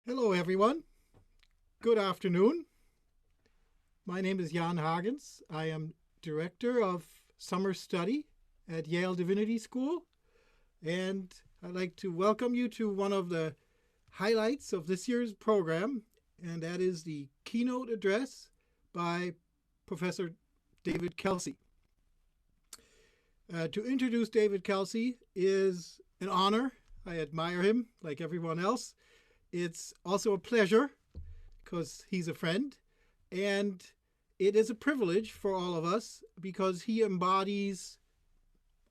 Hello, everyone. Good afternoon. My name is Jan Hagens. I am Director of Summer Study at Yale Divinity School, and I'd like to welcome you to one of the highlights of this year's program, and that is the keynote address by Professor David Kelsey. To introduce David Kelsey is an honor. I admire him like everyone else. It's also a pleasure because he's a friend, and it is a privilege for all of us because he embodies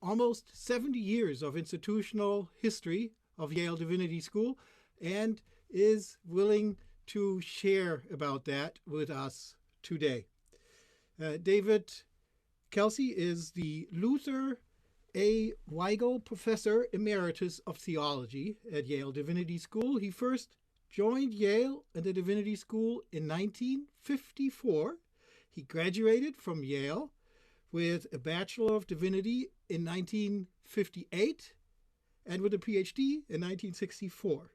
almost 70 years of institutional history of Yale Divinity School and is willing to share about that with us today. David Kelsey is the Luther A. Weigle Professor Emeritus of Theology at Yale Divinity School. He first joined Yale and the Divinity School in 1954. He graduated from Yale with a Bachelor of Divinity in 1958 and with a PhD in 1964.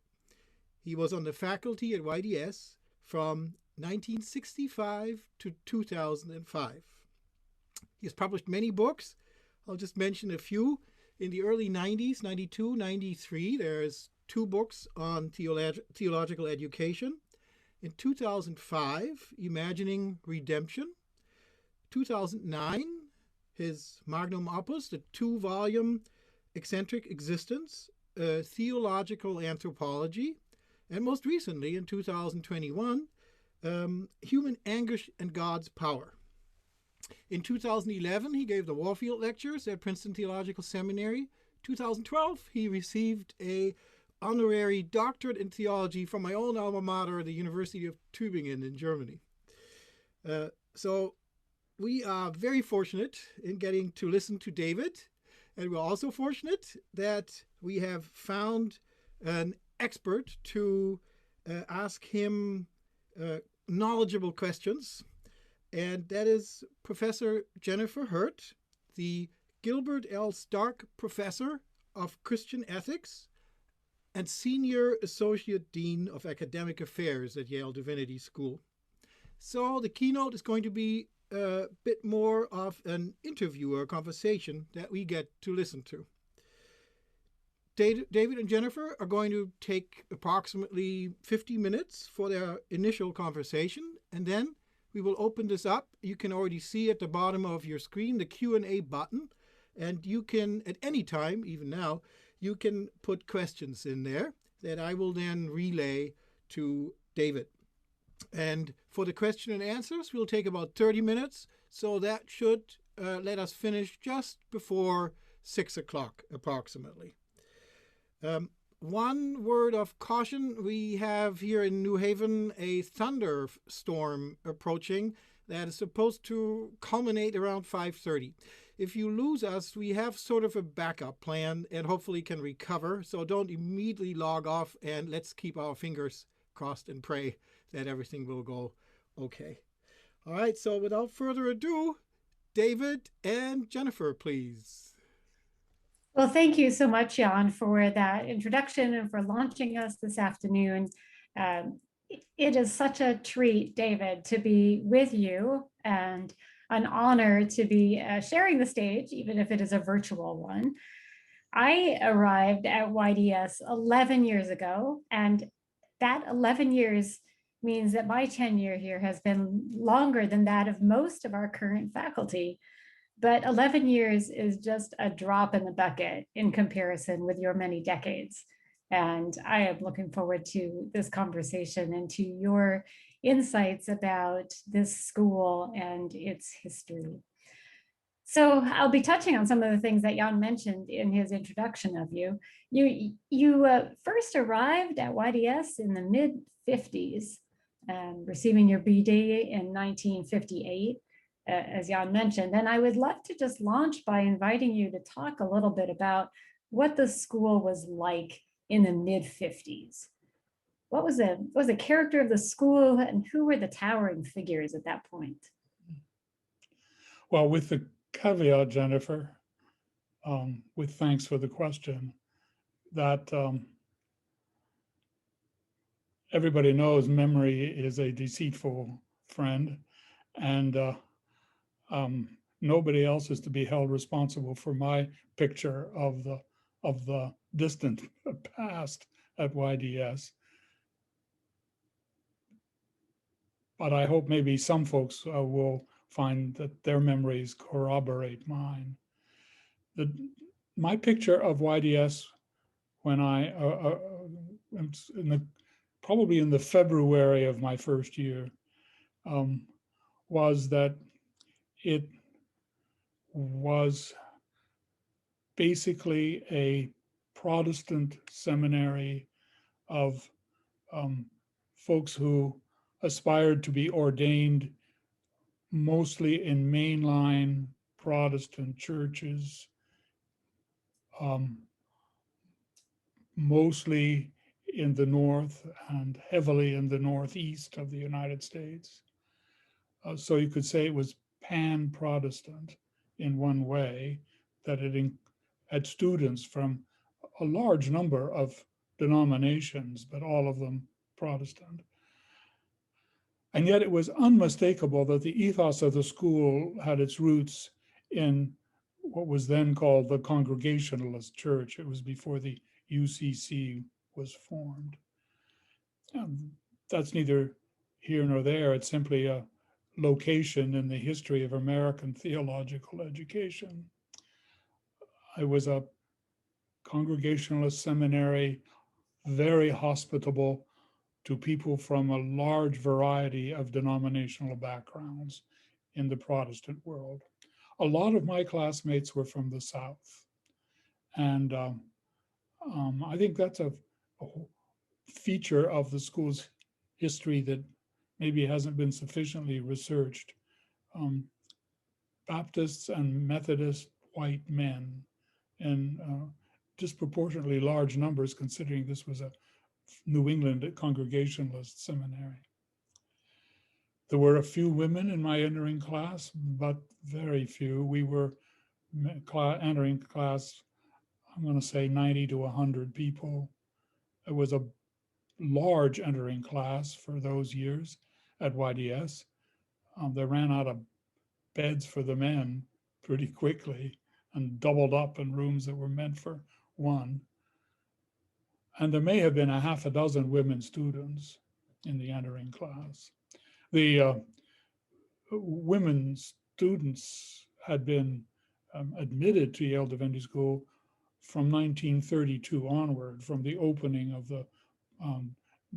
He was on the faculty at YDS from 1965 to 2005. He has published many books. I'll just mention a few. In the early 90s, 92, 93, there's 2 books on theological education. In 2005, Imagining Redemption. 2009, his magnum opus, the 2-volume Eccentric Existence, Theological Anthropology. And most recently, in 2021, Human Anguish and God's Power. In 2011, he gave the Warfield Lectures at Princeton Theological Seminary. 2012, he received an honorary doctorate in theology from my own alma mater, the University of Tübingen in Germany. So we are very fortunate in getting to listen to David, and we're also fortunate that we have found an expert to ask him knowledgeable questions. And that is Professor Jennifer Herdt, the Gilbert L. Stark Professor of Christian Ethics and Senior Associate Dean of Academic Affairs at Yale Divinity School. So the keynote is going to be a bit more of an interview or a conversation that we get to listen to. David and Jennifer are going to take approximately 50 minutes for their initial conversation, and then we will open this up. You can already see at the bottom of your screen the Q&A button, and you can, at any time, even now, you can put questions in there that I will then relay to David. And for the question and answers, we'll take about 30 minutes, so that should let us finish just before 6 o'clock, approximately. One word of caution, we have here in New Haven a thunderstorm approaching that is supposed to culminate around 5:30. If you lose us, we have sort of a backup plan and hopefully can recover, so don't immediately log off, and let's keep our fingers crossed and pray that everything will go okay. All right, so without further ado, David and Jennifer, please. Well, thank you so much, Jan, for that introduction and for launching us this afternoon. It is such a treat, David, to be with you, and an honor to be sharing the stage, even if it is a virtual one. I arrived at YDS 11 years ago, and that 11 years means that my tenure here has been longer than that of most of our current faculty. But 11 years is just a drop in the bucket in comparison with your many decades. And I am looking forward to this conversation and to your insights about this school and its history. So I'll be touching on some of the things that Jan mentioned in his introduction of you. You first arrived at YDS in the mid-50s, receiving your BD in 1958. As Jan mentioned, and I would love to just launch by inviting you to talk a little bit about what the school was like in the mid-50s. What was the character of the school, and who were the towering figures at that point? Well, with the caveat, Jennifer, with thanks for the question, that everybody knows memory is a deceitful friend, and nobody else is to be held responsible for my picture of the distant past at YDS. But I hope maybe some folks will find that their memories corroborate mine. My picture of YDS when I, probably in the February of my first year, was that it was basically a Protestant seminary of folks who aspired to be ordained mostly in mainline Protestant churches, mostly in the north and heavily in the northeast of the United States. So you could say it was pan-Protestant in one way, that it had students from a large number of denominations, but all of them Protestant. And yet it was unmistakable that the ethos of the school had its roots in what was then called the Congregationalist Church. It was before the UCC was formed. And that's neither here nor there. It's simply a location in the history of American theological education. I was a Congregationalist seminary, very hospitable to people from a large variety of denominational backgrounds in the Protestant world. A lot of my classmates were from the South. And I think that's a feature of the school's history that maybe hasn't been sufficiently researched. Baptists and Methodist white men in disproportionately large numbers, considering this was a New England Congregationalist seminary. There were a few women in my entering class, but very few. We were entering class, I'm going to say 90 to 100 people. It was a large entering class for those years at YDS. They ran out of beds for the men pretty quickly and doubled up in rooms that were meant for one. And there may have been a half a dozen women students in the entering class. The women students had been admitted to Yale Divinity School from 1932 onward, from the opening of the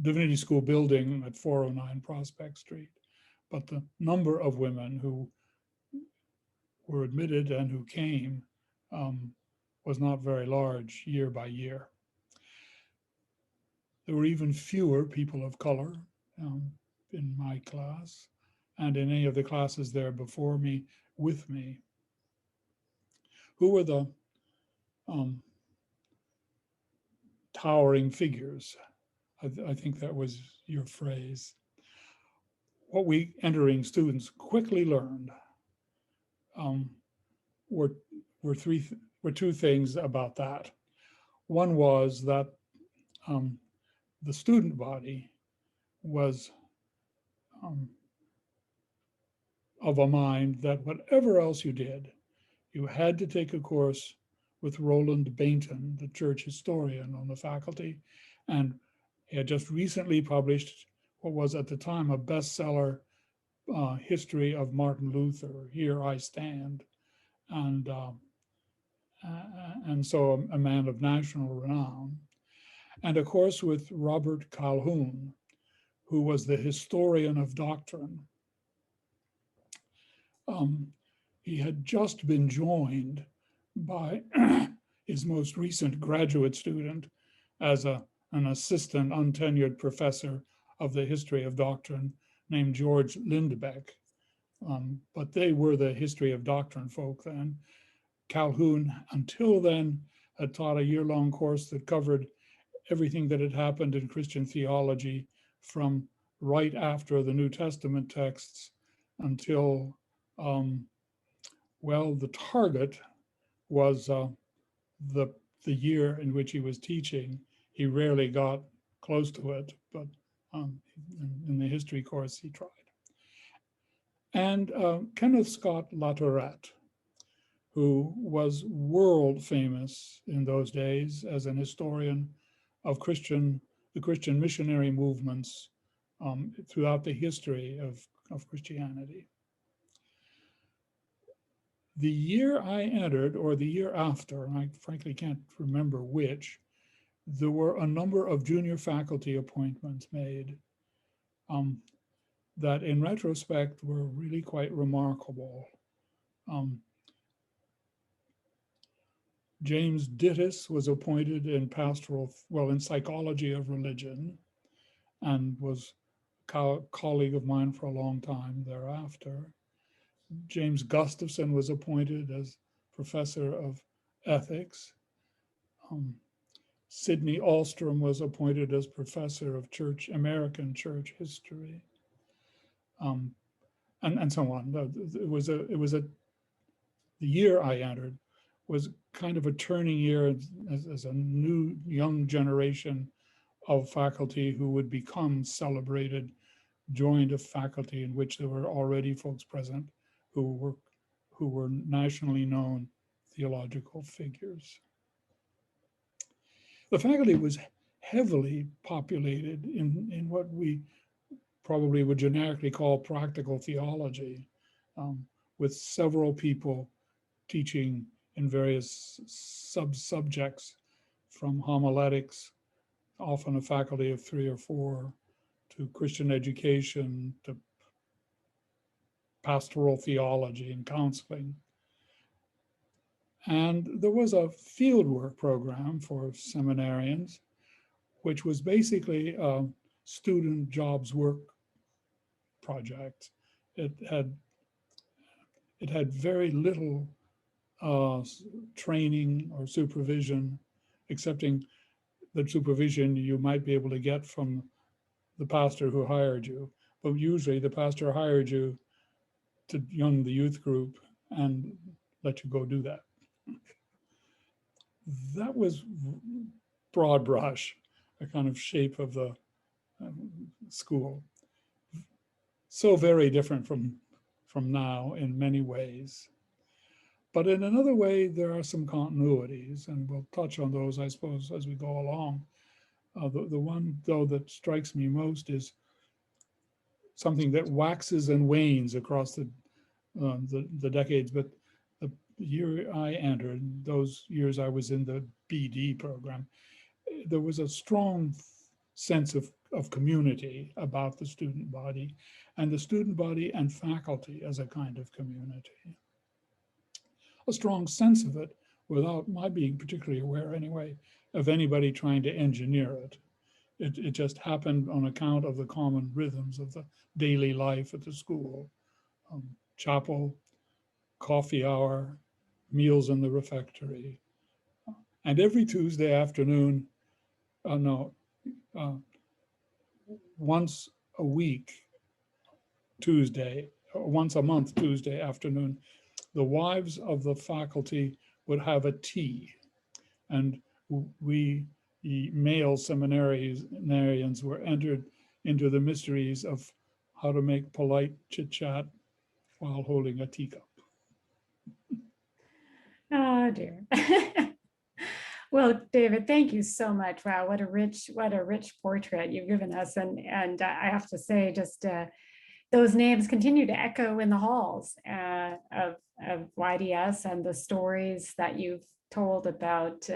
Divinity School building at 409 Prospect Street. But the number of women who were admitted and who came was not very large year by year. There were even fewer people of color in my class and in any of the classes there before me, with me. Who were the towering figures? I think that was your phrase. What we entering students quickly learned were two things about that. One was that the student body was of a mind that whatever else you did, you had to take a course with Roland Bainton, the church historian on the faculty, and he had just recently published what was at the time a bestseller, history of Martin Luther, Here I Stand, and so a man of national renown. And of course with Robert Calhoun, who was the historian of doctrine. He had just been joined by his most recent graduate student as an assistant untenured professor of the history of doctrine named George Lindbeck. But they were the history of doctrine folk then. Calhoun, until then, had taught a year-long course that covered everything that had happened in Christian theology from right after the New Testament texts until, well, the target was the year in which he was teaching. He rarely got close to it, but In the history course, he tried. And Kenneth Scott Latourette, who was world famous in those days as an historian of the Christian missionary movements throughout the history of Christianity. The year I entered, or the year after, I frankly can't remember which, there were a number of junior faculty appointments made that in retrospect were really quite remarkable. James Dittus was appointed in in psychology of religion, and was a colleague of mine for a long time thereafter. James Gustafson was appointed as professor of ethics. Sidney Alstrom was appointed as professor of American church history, and so on. The year I entered was kind of a turning year as a new young generation of faculty who would become celebrated joined a faculty in which there were already folks present who were nationally known theological figures. The faculty was heavily populated in what we probably would generically call practical theology, with several people teaching in various subjects, from homiletics, often a faculty of 3 or 4, to Christian education, to pastoral theology and counseling. And there was a fieldwork program for seminarians, which was basically a student jobs work project. It had very little training or supervision, excepting the supervision you might be able to get from the pastor who hired you. But usually the pastor hired you to young the youth group and let you go do that. That was broad brush, a kind of shape of the school. So very different from now in many ways. But in another way, there are some continuities, and we'll touch on those, I suppose, as we go along. The one, though, that strikes me most is something that waxes and wanes across the decades. But the year I entered, those years I was in the BD program, there was a strong sense of community about the student body, and the student body and faculty as a kind of community. A strong sense of it without my being particularly aware anyway of anybody trying to engineer it. It just happened on account of the common rhythms of the daily life at the school. Chapel, coffee hour, meals in the refectory. And every Tuesday afternoon, once a week, Tuesday, or once a month, Tuesday afternoon, the wives of the faculty would have a tea, and we, the male seminarians, were entered into the mysteries of how to make polite chit-chat while holding a teacup. Oh dear. Well, David, thank you so much. Wow, what a rich portrait you've given us, and I have to say, just those names continue to echo in the halls of YDS, and the stories that you've told about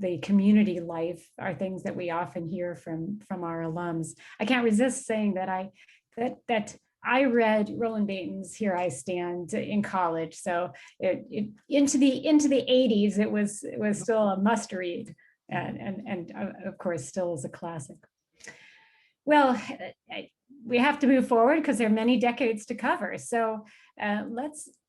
the community life are things that we often hear from our alums. I can't resist saying that I read Roland Bainton's Here I Stand in college, so into the 80s it was still a must read, and of course still is a classic. Well, we have to move forward because there are many decades to cover. So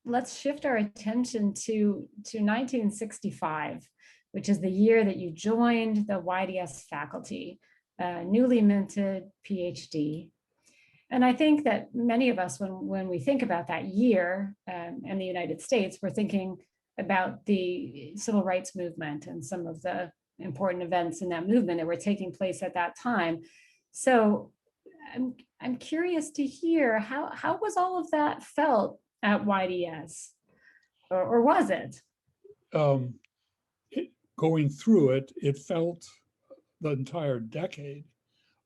let's shift our attention to 1965, which is the year that you joined the YDS faculty, newly minted PhD. And I think that many of us, when we think about that year in the United States, we're thinking about the civil rights movement and some of the important events in that movement that were taking place at that time. So I'm curious to hear how was all of that felt at YDS, or was it? Um, Going through it, it felt the entire decade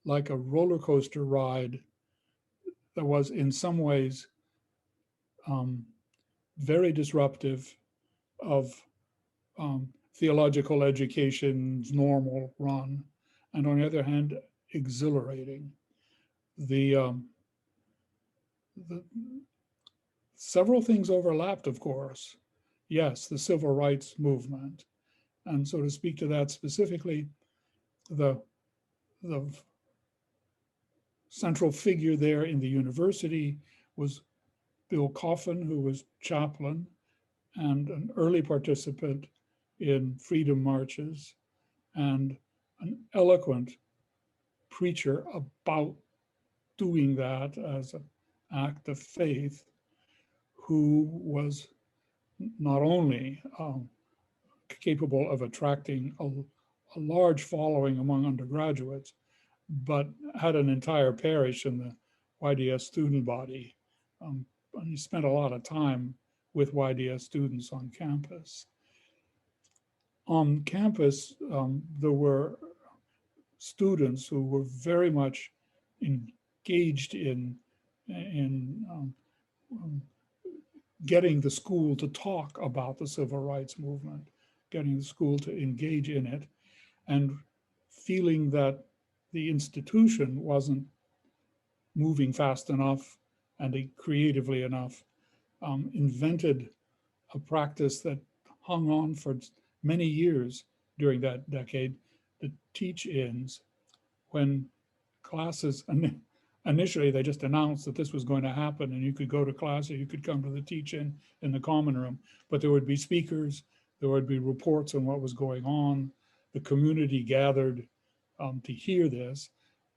like a roller coaster ride that was in some ways very disruptive of theological education's normal run, and on the other hand, exhilarating. The several things overlapped, of course. Yes, the civil rights movement, and so to speak to that specifically, the central figure there in the university was Bill Coffin, who was chaplain and an early participant in freedom marches and an eloquent preacher about doing that as an act of faith, who was not only capable of attracting a large following among undergraduates, but had an entire parish in the YDS student body. And he spent a lot of time with YDS students on campus. On campus, there were students who were very much engaged in getting the school to talk about the civil rights movement, getting the school to engage in it, and feeling that the institution wasn't moving fast enough and creatively enough, invented a practice that hung on for many years during that decade, the teach-ins, when classes, initially they just announced that this was going to happen and you could go to class or you could come to the teach-in in the common room, but there would be speakers, there would be reports on what was going on, the community gathered to hear this.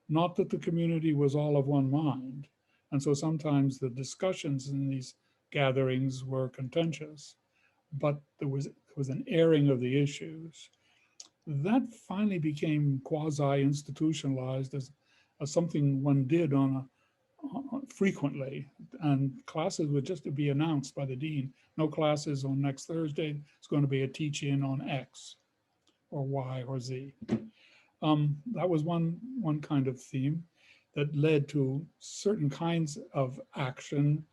Not that the community was all of one mind. And so sometimes the discussions in these gatherings were contentious, but there was an airing of the issues. That finally became quasi-institutionalized as something one did frequently, and classes would just be announced by the dean. No classes on next Thursday, it's going to be a teach-in on X or Y or Z. That was one kind of theme that led to certain kinds of action,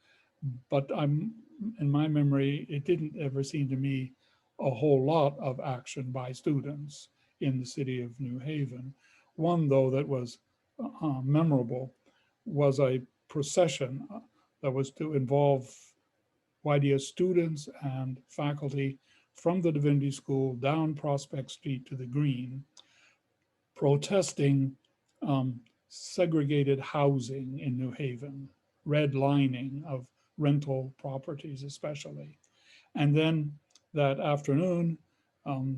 but in my memory, it didn't ever seem to me a whole lot of action by students in the city of New Haven. One, though, that was memorable was a procession that was to involve YDS students and faculty from the Divinity School down Prospect Street to the Green, protesting segregated housing in New Haven, redlining of rental properties especially. And then that afternoon,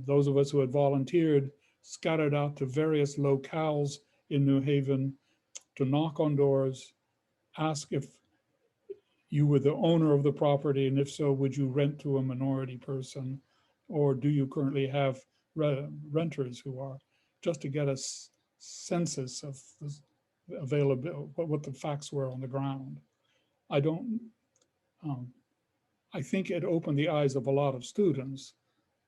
those of us who had volunteered scattered out to various locales in New Haven to knock on doors, ask if you were the owner of the property, and if so, would you rent to a minority person, or do you currently have renters who are, just to get a census of the availability, what the facts were on the ground. I think it opened the eyes of a lot of students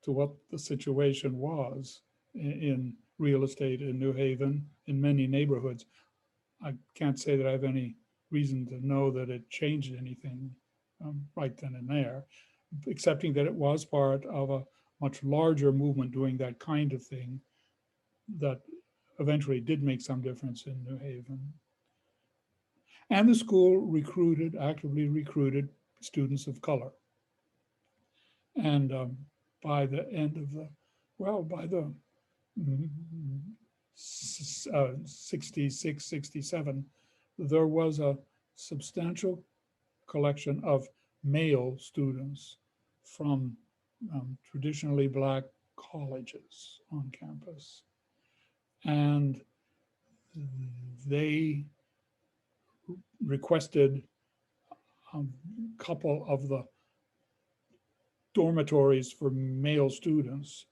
to what the situation was in real estate in New Haven, in many neighborhoods. I can't say that I have any reason to know that it changed anything right then and there, accepting that it was part of a much larger movement doing that kind of thing that eventually did make some difference in New Haven. And the school actively recruited students of color. And by the end of by the 66, 67, there was a substantial collection of male students from traditionally Black colleges on campus. And they requested a couple of the dormitories for male students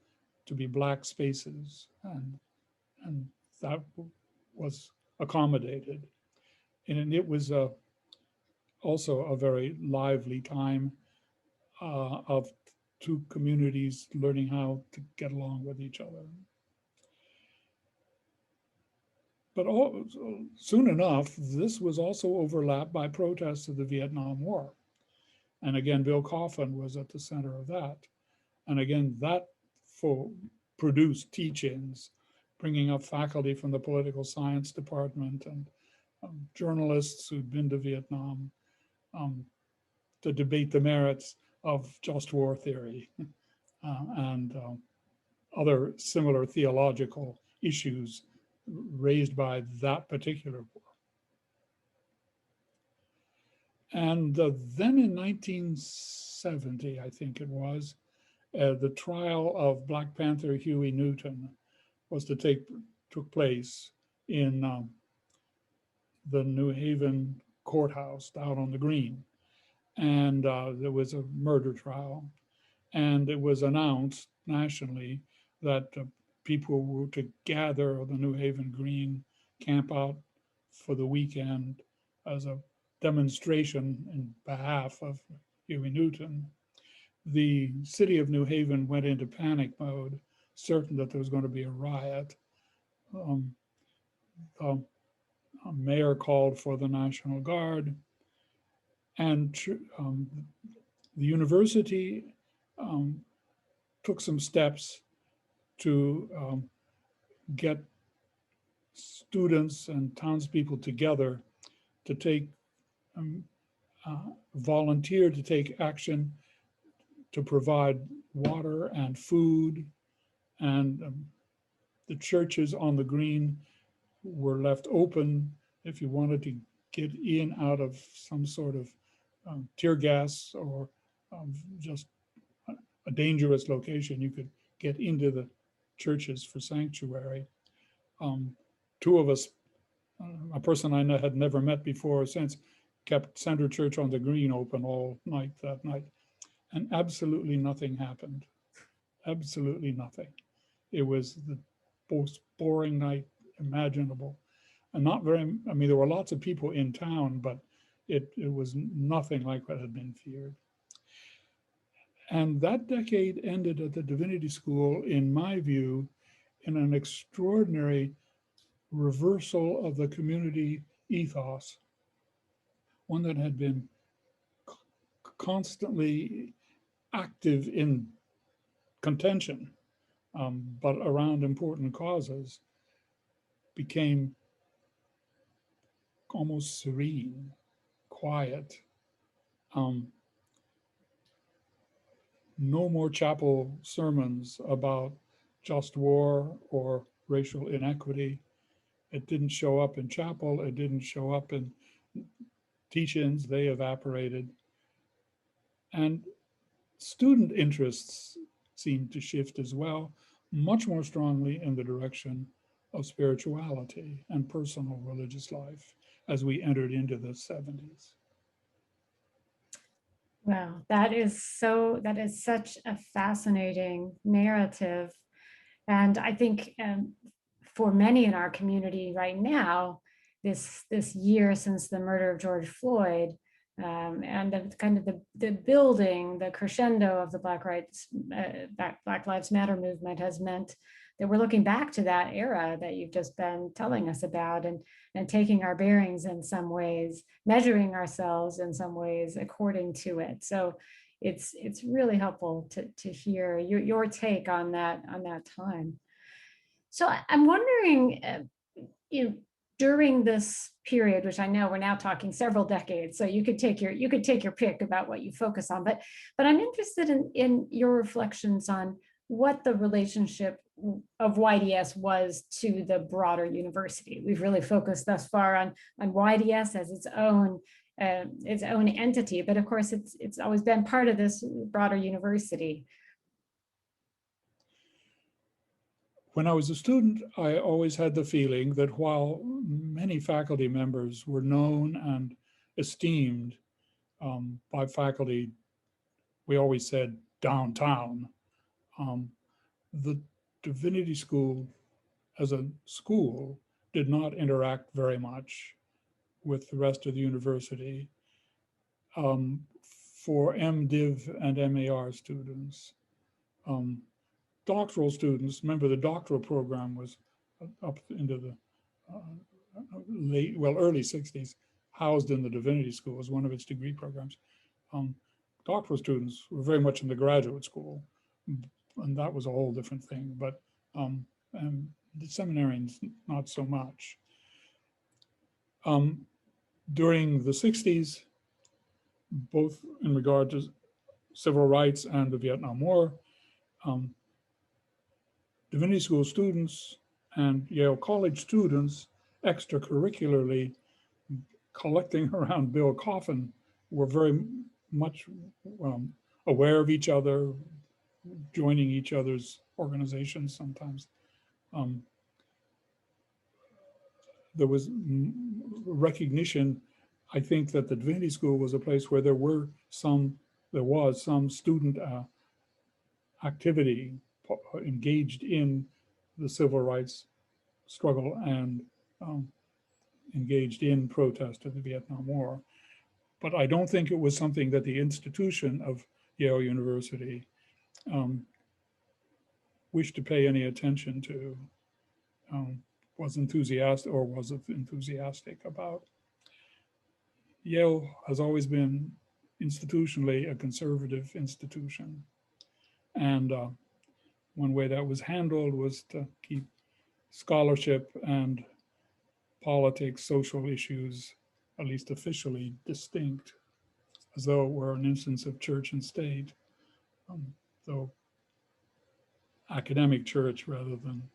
to be Black spaces. And that was accommodated. And it was also a very lively time of two communities learning how to get along with each other. But soon enough, this was also overlapped by protests of the Vietnam War. And again, Bill Coffin was at the center of that. And again, that produced teach-ins, bringing up faculty from the political science department and journalists who'd been to Vietnam to debate the merits of just war theory and other similar theological issues raised by that particular war. And then in 1970, I think it was, the trial of Black Panther Huey Newton was took place in the New Haven courthouse out on the Green. And there was a murder trial. And it was announced nationally that people were to gather on the New Haven Green, camp out for the weekend as a demonstration in behalf of Huey Newton. The city of New Haven went into panic mode, certain that there was going to be a riot. The mayor called for the National Guard, and the university took some steps to get students and townspeople together to take volunteer to take action to provide water and food, and the churches on the Green were left open if you wanted to get in out of some sort of tear gas or just a dangerous location. You could get into the churches for sanctuary. Two of us, a person I had never met before or since, kept Center Church on the Green open all night that night. And absolutely nothing happened. Absolutely nothing. It was the most boring night imaginable. And not very, I mean, there were lots of people in town, but it was nothing like what had been feared. And that decade ended at the Divinity School, in my view, in an extraordinary reversal of the community ethos, one that had been constantly active in contention, but around important causes, became almost serene, quiet. No more chapel sermons about just war or racial inequity. It didn't show up in chapel. It didn't show up in teach-ins. They evaporated. And student interests seemed to shift as well, much more strongly in the direction of spirituality and personal religious life as we entered into the 70s. Wow, that is such a fascinating narrative. And I think for many in our community right now, this year since the murder of George Floyd, and the kind of the building, the crescendo of the Black Lives Matter movement has meant that we're looking back to that era that you've just been telling us about, and taking our bearings in some ways, measuring ourselves in some ways according to it. So it's really helpful to hear your take on that time. So I'm wondering, during this period, which I know we're now talking several decades, so you could take your pick about what you focus on, but I'm interested in your reflections on what the relationship of YDS was to the broader university. We've really focused thus far on YDS as its own entity, but of course it's always been part of this broader university. When I was a student, I always had the feeling that while many faculty members were known and esteemed by faculty, we always said downtown, the Divinity School as a school did not interact very much with the rest of the university for MDiv and MAR students. Doctoral students, remember the doctoral program was up into the early 60s, housed in the Divinity School as one of its degree programs. Doctoral students were very much in the graduate school, and that was a whole different thing, but and the seminarians, not so much. During the 60s, both in regard to civil rights and the Vietnam War, Divinity School students and Yale College students extracurricularly collecting around Bill Coffin were very much aware of each other, joining each other's organizations sometimes. There was recognition, I think, that the Divinity School was a place where there was some student activity engaged in the civil rights struggle and engaged in protest of the Vietnam War. But I don't think it was something that the institution of Yale University wished to pay any attention to, was enthusiastic about. Yale has always been institutionally a conservative institution. And one way that was handled was to keep scholarship and politics, social issues, at least officially, distinct, as though it were an instance of church and state, though academic church rather than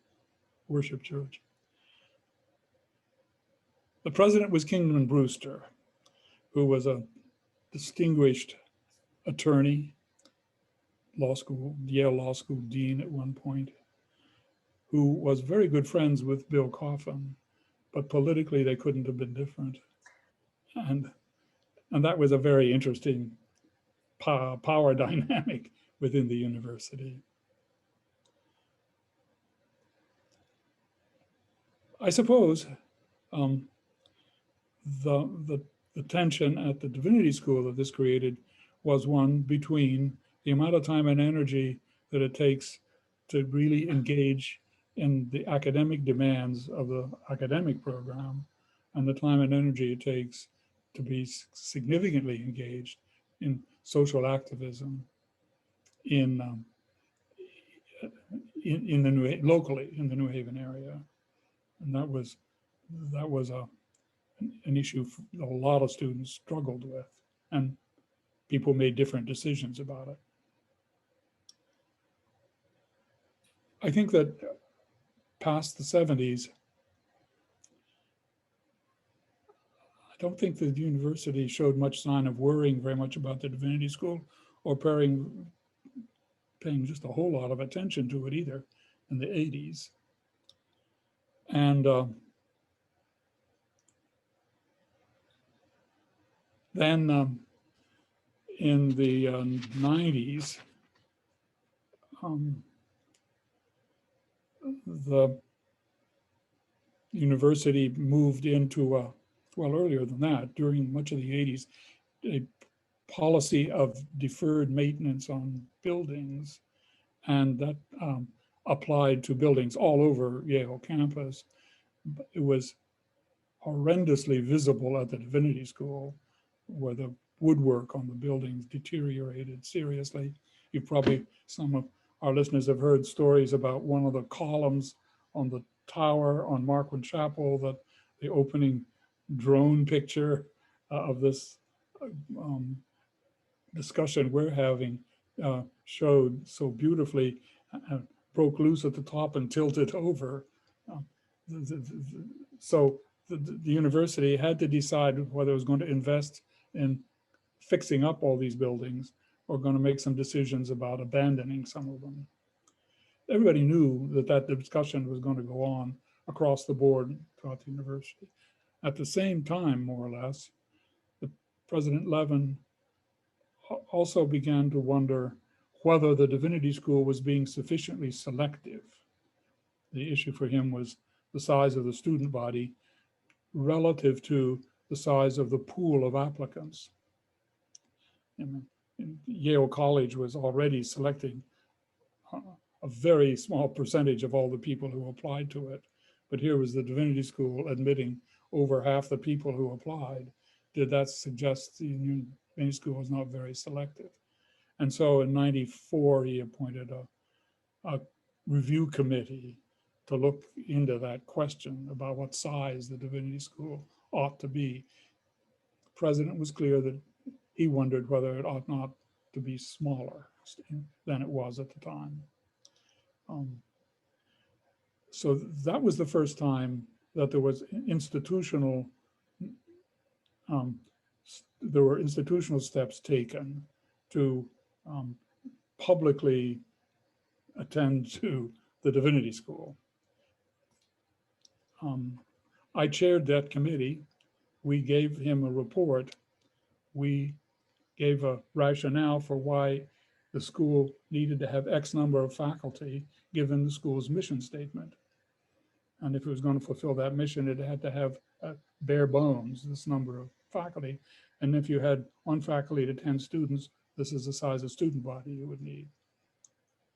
worship church. The president was Kingman Brewster, who was a distinguished attorney, Yale Law School dean at one point, who was very good friends with Bill Coffin, but politically they couldn't have been different. And that was a very interesting power dynamic within the university. I suppose the tension at the Divinity School that this created was one between the amount of time and energy that it takes to really engage in the academic demands of the academic program and the time and energy it takes to be significantly engaged in social activism locally in the New Haven area. And that was an issue a lot of students struggled with, and people made different decisions about it. I think that past the 70s, I don't think the university showed much sign of worrying very much about the Divinity School or paying just a whole lot of attention to it either in the 80s. And then in the 90s, the university moved into well, earlier than that, during much of the 80s, a policy of deferred maintenance on buildings, and that applied to buildings all over Yale campus. It was horrendously visible at the Divinity School, where the woodwork on the buildings deteriorated seriously. Some of our listeners have heard stories about one of the columns on the tower on Marquand Chapel, that the opening drone picture of this discussion we're having showed so beautifully, broke loose at the top and tilted over. So the university had to decide whether it was going to invest in fixing up all these buildings or going to make some decisions about abandoning some of them. Everybody knew that discussion was going to go on across the board throughout the university. At the same time, more or less, President Levin also began to wonder whether the Divinity School was being sufficiently selective. The issue for him was the size of the student body relative to the size of the pool of applicants. And Yale College was already selecting a very small percentage of all the people who applied to it. But here was the Divinity School admitting over half the people who applied. Did that suggest the Divinity School was not very selective? And so in '94, he appointed a review committee to look into that question about what size the Divinity School ought to be. The president was clear that he wondered whether it ought not to be smaller than it was at the time. So that was the first time that there was institutional, there were institutional steps taken to publicly attend to the Divinity School. I chaired that committee. We gave him a report. We gave a rationale for why the school needed to have X number of faculty given the school's mission statement. And if it was going to fulfill that mission, it had to have bare bones, this number of faculty. And if you had one faculty to 10 students, this is the size of student body you would need.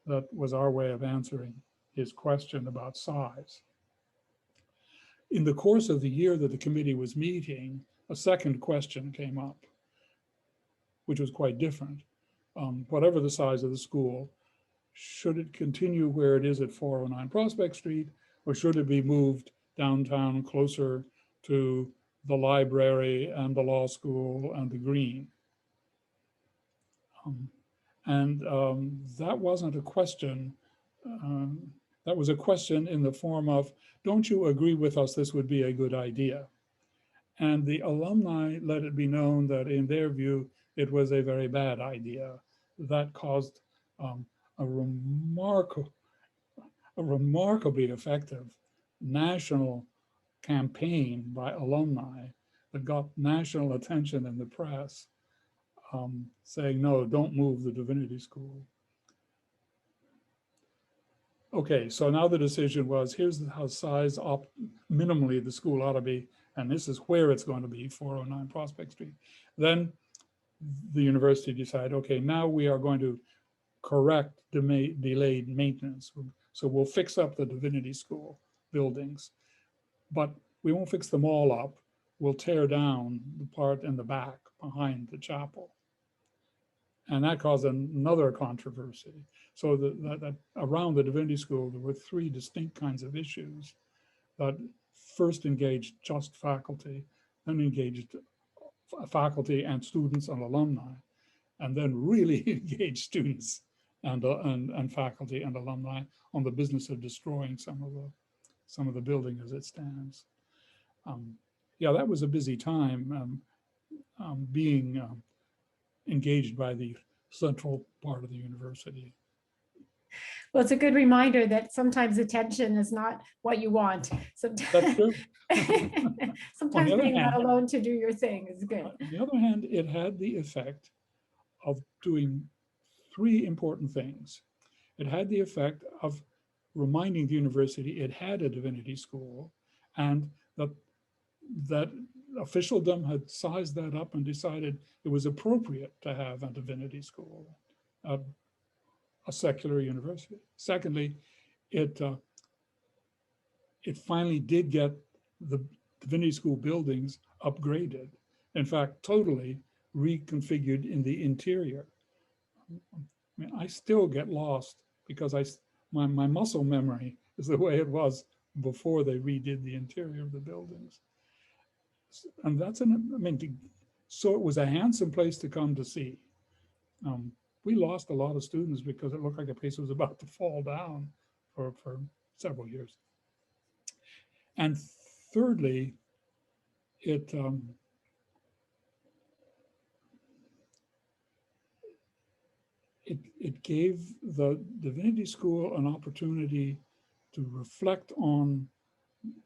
That was our way of answering his question about size. In the course of the year that the committee was meeting, a second question came up, which was quite different. Whatever the size of the school, should it continue where it is at 409 Prospect Street, or should it be moved downtown closer to the library and the law school and the green? That wasn't a question, that was a question in the form of, don't you agree with us this would be a good idea? And the alumni let it be known that in their view, it was a very bad idea. That caused a remarkably effective national campaign by alumni that got national attention in the press, saying, no, don't move the Divinity School. Okay, so now the decision was, here's how size minimally the school ought to be, and this is where it's going to be, 409 Prospect Street. Then the university decided, okay, now we are going to correct delayed maintenance. So we'll fix up the Divinity School buildings, but we won't fix them all up. We'll tear down the part in the back behind the chapel. And that caused another controversy. So that around the Divinity School, there were three distinct kinds of issues that first engaged just faculty, then engaged faculty and students and alumni, and then really engaged students and faculty and alumni on the business of destroying some of the building as it stands. Yeah, that was a busy time being engaged by the central part of the university. Well, it's a good reminder that sometimes attention is not what you want. Sometimes, that's true. sometimes being let alone to do your thing is good. On the other hand, it had the effect of doing three important things. It had the effect of reminding the university it had a divinity school, and that officialdom had sized that up and decided it was appropriate to have a divinity school, a secular university. Secondly, it finally did get the divinity school buildings upgraded. In fact, totally reconfigured in the interior. I mean, I still get lost because my muscle memory is the way it was before they redid the interior of the buildings. And that's so it was a handsome place to come to see. We lost a lot of students because it looked like the place was about to fall down for several years. And thirdly, it gave the divinity school an opportunity to reflect on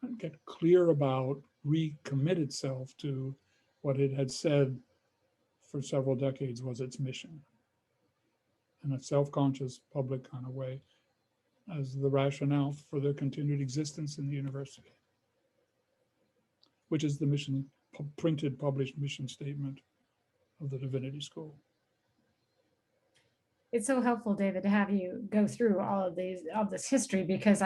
and get clear about, recommit itself to what it had said for several decades was its mission, in a self-conscious, public kind of way. as the rationale for their continued existence in the university, which is the mission, printed, published mission statement of the Divinity School. It's so helpful, David, to have you go through all of this history, because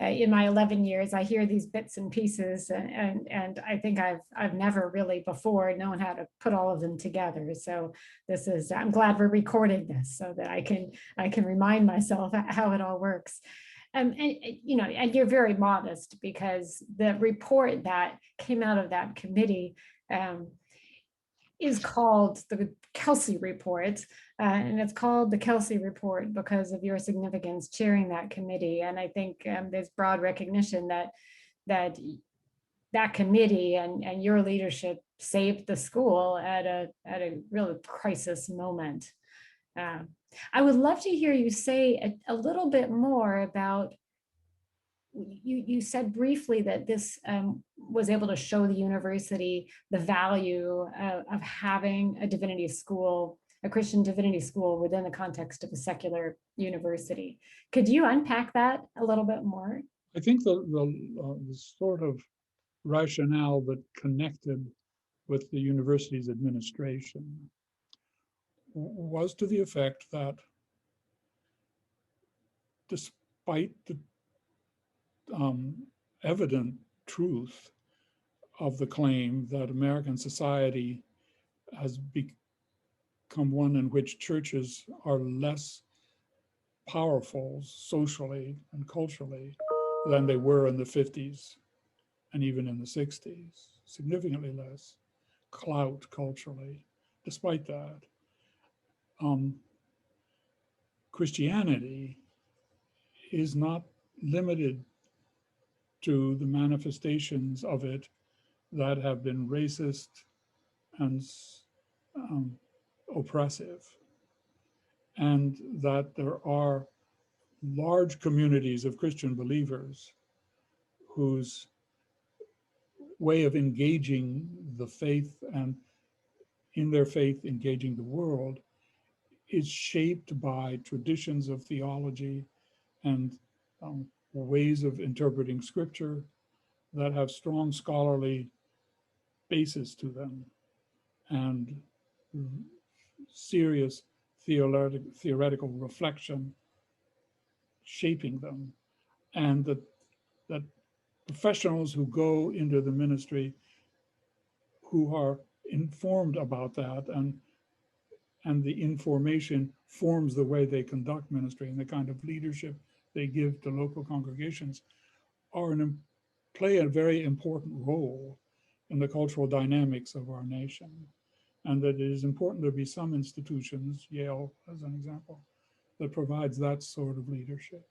in my 11 years, I hear these bits and pieces, and I think I've never really before known how to put all of them together. So I'm glad we're recording this so that I can remind myself how it all works. And you're very modest, because the report that came out of that committee is called the Kelsey report, and it's called the Kelsey report because of your significance chairing that committee. And I think there's broad recognition that committee and your leadership saved the school at a real crisis moment. I would love to hear you say a little bit more about. You said briefly that this was able to show the university the value of having a divinity school, a Christian divinity school within the context of a secular university. Could you unpack that a little bit more? I think the sort of rationale that connected with the university's administration was to the effect that despite the evident truth of the claim that American society has become one in which churches are less powerful socially and culturally than they were in the 50s and even in the 60s, significantly less clout culturally. Despite that, Christianity is not limited to the manifestations of it that have been racist and oppressive, and that there are large communities of Christian believers whose way of engaging the faith and in their faith engaging the world is shaped by traditions of theology and ways of interpreting scripture that have strong scholarly basis to them and serious theoretical reflection shaping them. And that professionals who go into the ministry who are informed about that, and the information forms the way they conduct ministry and the kind of leadership they give to local congregations, play a very important role in the cultural dynamics of our nation. And that it is important there be some institutions, Yale as an example, that provides that sort of leadership.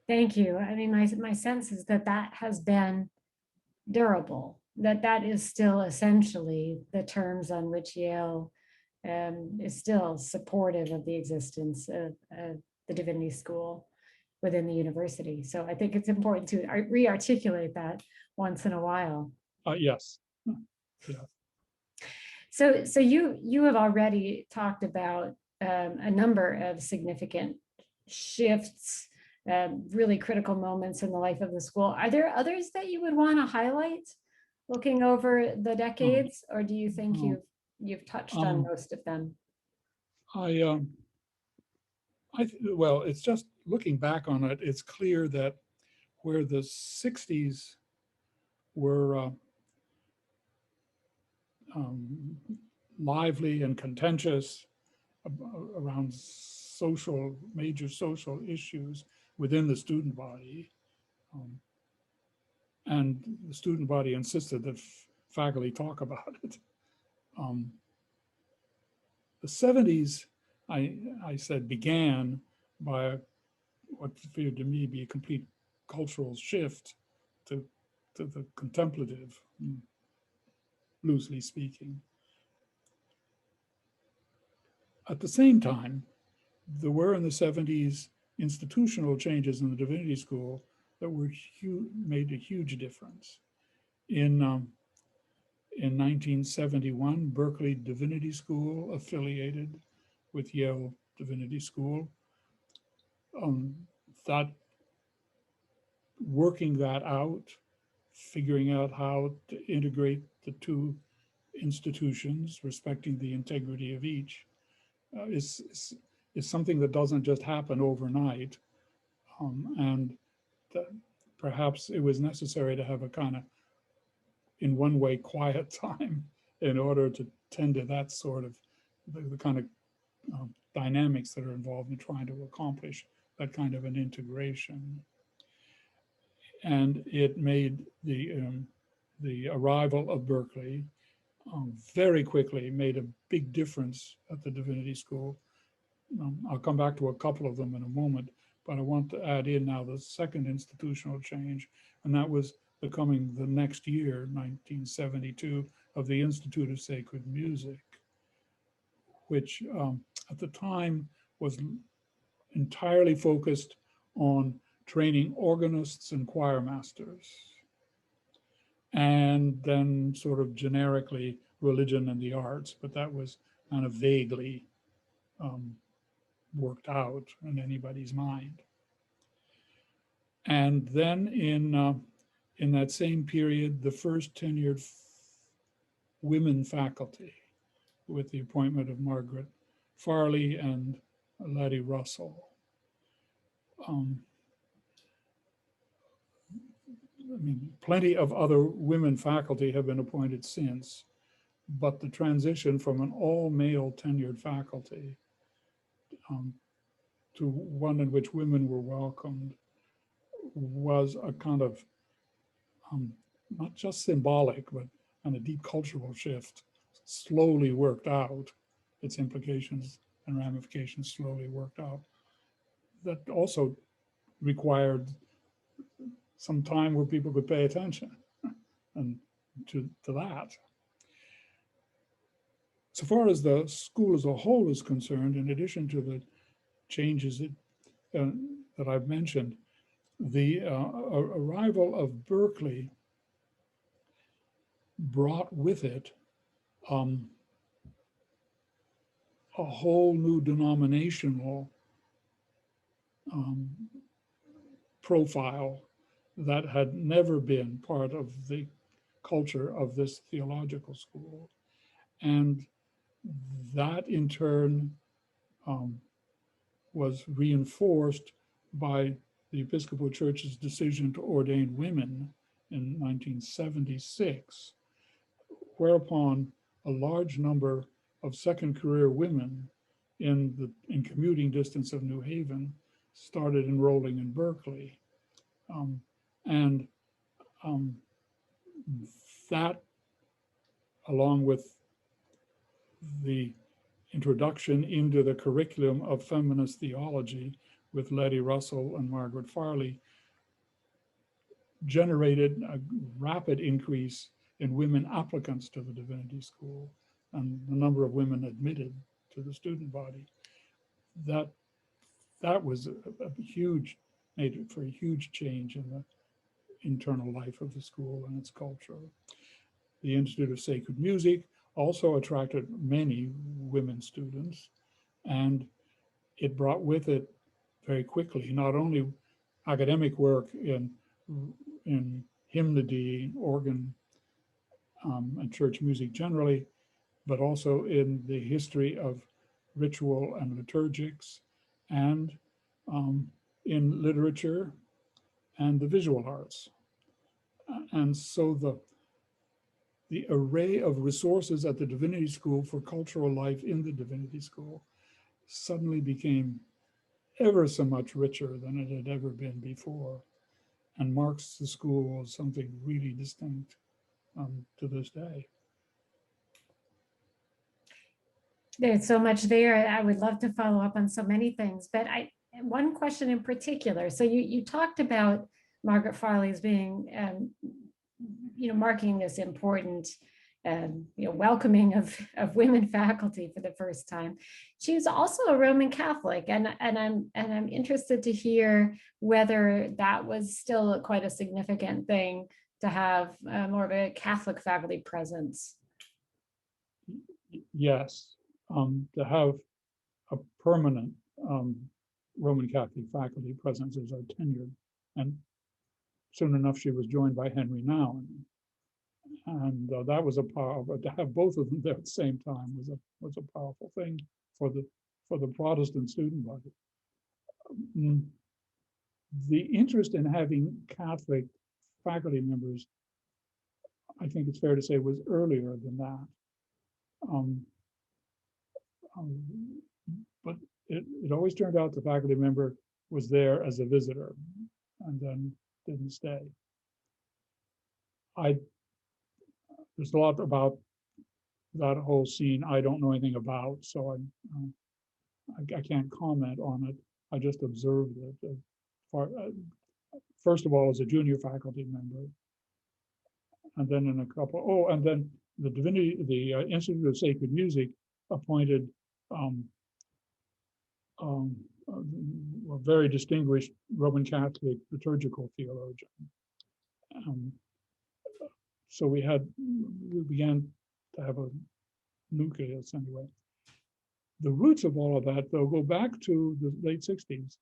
Thank you. I mean, my sense is that has been durable, that is still essentially the terms on which Yale is still supportive of the existence of the Divinity School within the university. So I think it's important to re-articulate that once in a while. Yes. Yeah. So you have already talked about a number of significant shifts, really critical moments in the life of the school. Are there others that you would want to highlight looking over the decades, or do you think you've touched on most of them? Well, it's just looking back on it, it's clear that where the 60s were lively and contentious around major social issues within the student body, and the student body insisted that faculty talk about it. The 70s, I said, began by what appeared to me to be a complete cultural shift to the contemplative, loosely speaking. At the same time, there were in the 70s institutional changes in the Divinity School that made a huge difference. In 1971, Berkeley Divinity School, affiliated with Yale Divinity School, that working that out, figuring out how to integrate the two institutions, respecting the integrity of each, is something that doesn't just happen overnight. And that perhaps it was necessary to have a kind of, in one way, quiet time in order to tend to that sort of, the kind of dynamics that are involved in trying to accomplish that kind of an integration. And it made the arrival of Berkeley very quickly made a big difference at the Divinity School. I'll come back to a couple of them in a moment, but I want to add in now the second institutional change, and that was becoming the next year, 1972, of the Institute of Sacred Music, which at the time was entirely focused on training organists and choir masters, and then sort of generically religion and the arts, but that was kind of vaguely worked out in anybody's mind. And then in that same period, the first tenured women faculty, with the appointment of Margaret Farley and Letty Russell. I mean, plenty of other women faculty have been appointed since, but the transition from an all-male tenured faculty to one in which women were welcomed was a kind of not just symbolic, but kind of deep cultural shift, slowly worked out. Its implications and ramifications slowly worked out. That also required some time where people could pay attention and to that. So far as the school as a whole is concerned, in addition to the changes that I've mentioned, the arrival of Berkeley brought with it a whole new denominational profile that had never been part of the culture of this theological school. And that in turn was reinforced by the Episcopal Church's decision to ordain women in 1976, whereupon a large number of second career women in commuting distance of New Haven started enrolling in Berkeley. That, along with the introduction into the curriculum of feminist theology with Letty Russell and Margaret Farley, generated a rapid increase in women applicants to the Divinity School and the number of women admitted to the student body. That was made for a huge change in the internal life of the school and its culture. The Institute of Sacred Music also attracted many women students, and it brought with it very quickly not only academic work in hymnody, organ, and church music generally, but also in the history of ritual and liturgics, and in literature and the visual arts. And so the array of resources at the Divinity School for cultural life in the Divinity School suddenly became ever so much richer than it had ever been before, and marks the school as something really distinct to this day. There's so much there. I would love to follow up on so many things, but one question in particular. So you talked about Margaret Farley as being, marking this important, welcoming of women faculty for the first time. She was also a Roman Catholic, and I'm interested to hear whether that was still quite a significant thing to have more of a Catholic faculty presence. Yes, to have a permanent Roman Catholic faculty presences are tenured. And soon enough, she was joined by Henry Nouwen. And that was a powerful, to have both of them there at the same time was a powerful thing for the Protestant student body. The interest in having Catholic faculty members, I think it's fair to say, was earlier than that. But it always turned out the faculty member was there as a visitor and then didn't stay. There's a lot about that whole scene I don't know anything about, so I can't comment on it. I just observed it. First of all, as a junior faculty member, and then in a couple. And then the Institute of Sacred Music appointed a very distinguished Roman Catholic liturgical theologian. So we began to have a nucleus anyway. The roots of all of that, though, go back to the late 60s,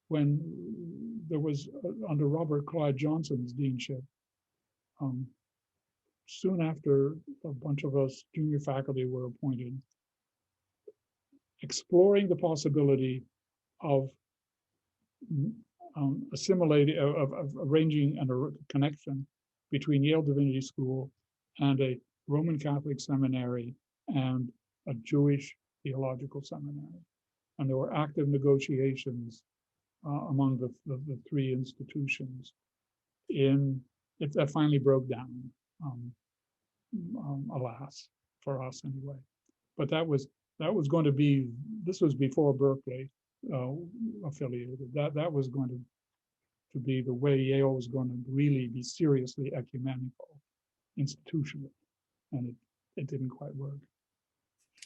when there was, under Robert Clyde Johnson's deanship, soon after a bunch of us junior faculty were appointed, exploring the possibility of assimilating, of arranging a connection between Yale Divinity School and a Roman Catholic seminary and a Jewish theological seminary. And there were active negotiations among the three institutions. That finally broke down, alas, for us anyway. But that was going to be, this was before Berkeley affiliated. That was going to be the way Yale was going to really be seriously ecumenical institutionally, and it didn't quite work.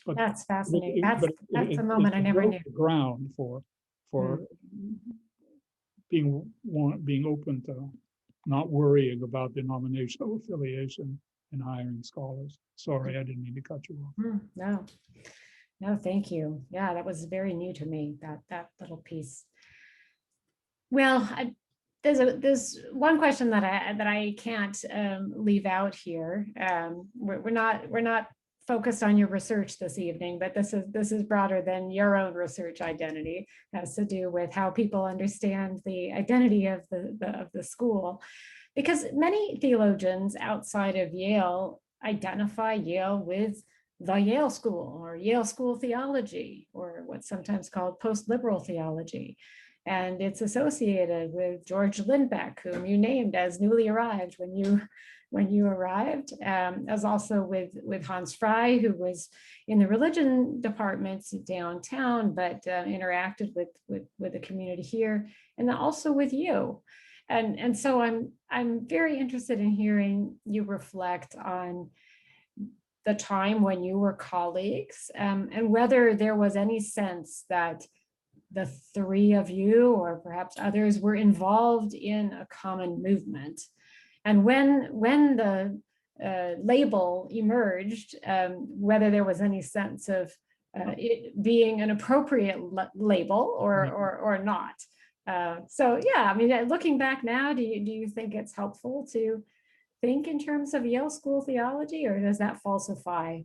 But that's fascinating. That's a moment I never knew. Ground for being open to not worrying about denominational affiliation in hiring scholars. Sorry, I didn't mean to cut you off. No, thank you. Yeah, that was very new to me, that little piece. Well, there's one question that I can't leave out here. We're not focused on your research this evening, but this is broader than your own research identity. It has to do with how people understand the identity of the school, because many theologians outside of Yale identify Yale with the Yale School or Yale School theology, or what's sometimes called post-liberal theology. And it's associated with George Lindbeck, whom you named as newly arrived when you arrived, as also with Hans Frey, who was in the religion department downtown, but interacted with the community here, and also with you. And so I'm very interested in hearing you reflect on the time when you were colleagues, and whether there was any sense that the three of you, or perhaps others, were involved in a common movement. And when the label emerged, whether there was any sense of it being an appropriate label or not. So yeah, I mean, looking back now, do you think it's helpful to think in terms of Yale School theology, or does that falsify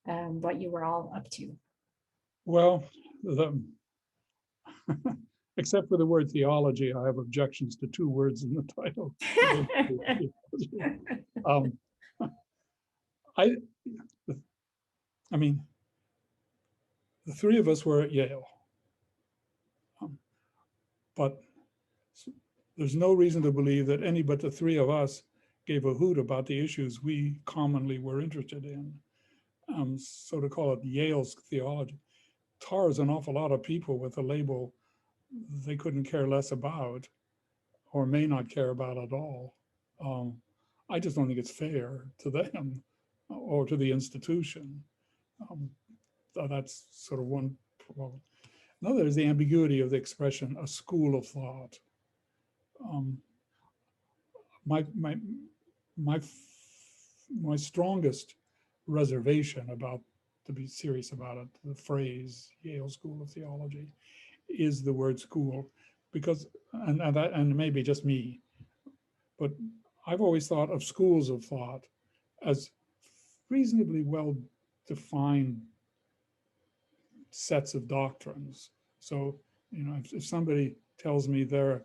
what you were all up to? Well, except for the word theology, I have objections to two words in the title. I mean, the three of us were at Yale, but there's no reason to believe that any but the three of us gave a hoot about the issues we commonly were interested in. So to call it Yale's theology tars an awful lot of people with a label they couldn't care less about, or may not care about at all. I just don't think it's fair to them or to the institution. So that's sort of one problem. Another is the ambiguity of the expression, a school of thought. My strongest reservation about, to be serious about it, the phrase Yale School of Theology, is the word school, because, and maybe just me, but I've always thought of schools of thought as reasonably well defined sets of doctrines. So, if somebody tells me they're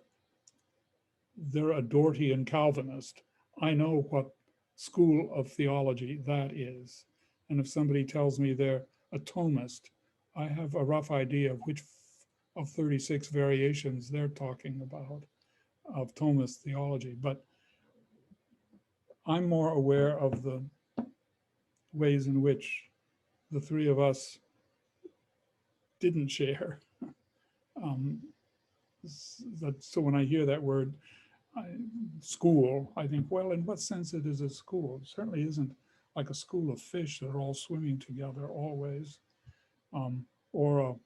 a Dortian Calvinist, I know what school of theology that is. And if somebody tells me they're a Thomist, I have a rough idea of which of 36 variations they're talking about of Thomist theology. But I'm more aware of the ways in which the three of us didn't share. So when I hear that word, school, I think, well, in what sense it is a school? It certainly isn't like a school of fish that are all swimming together always, or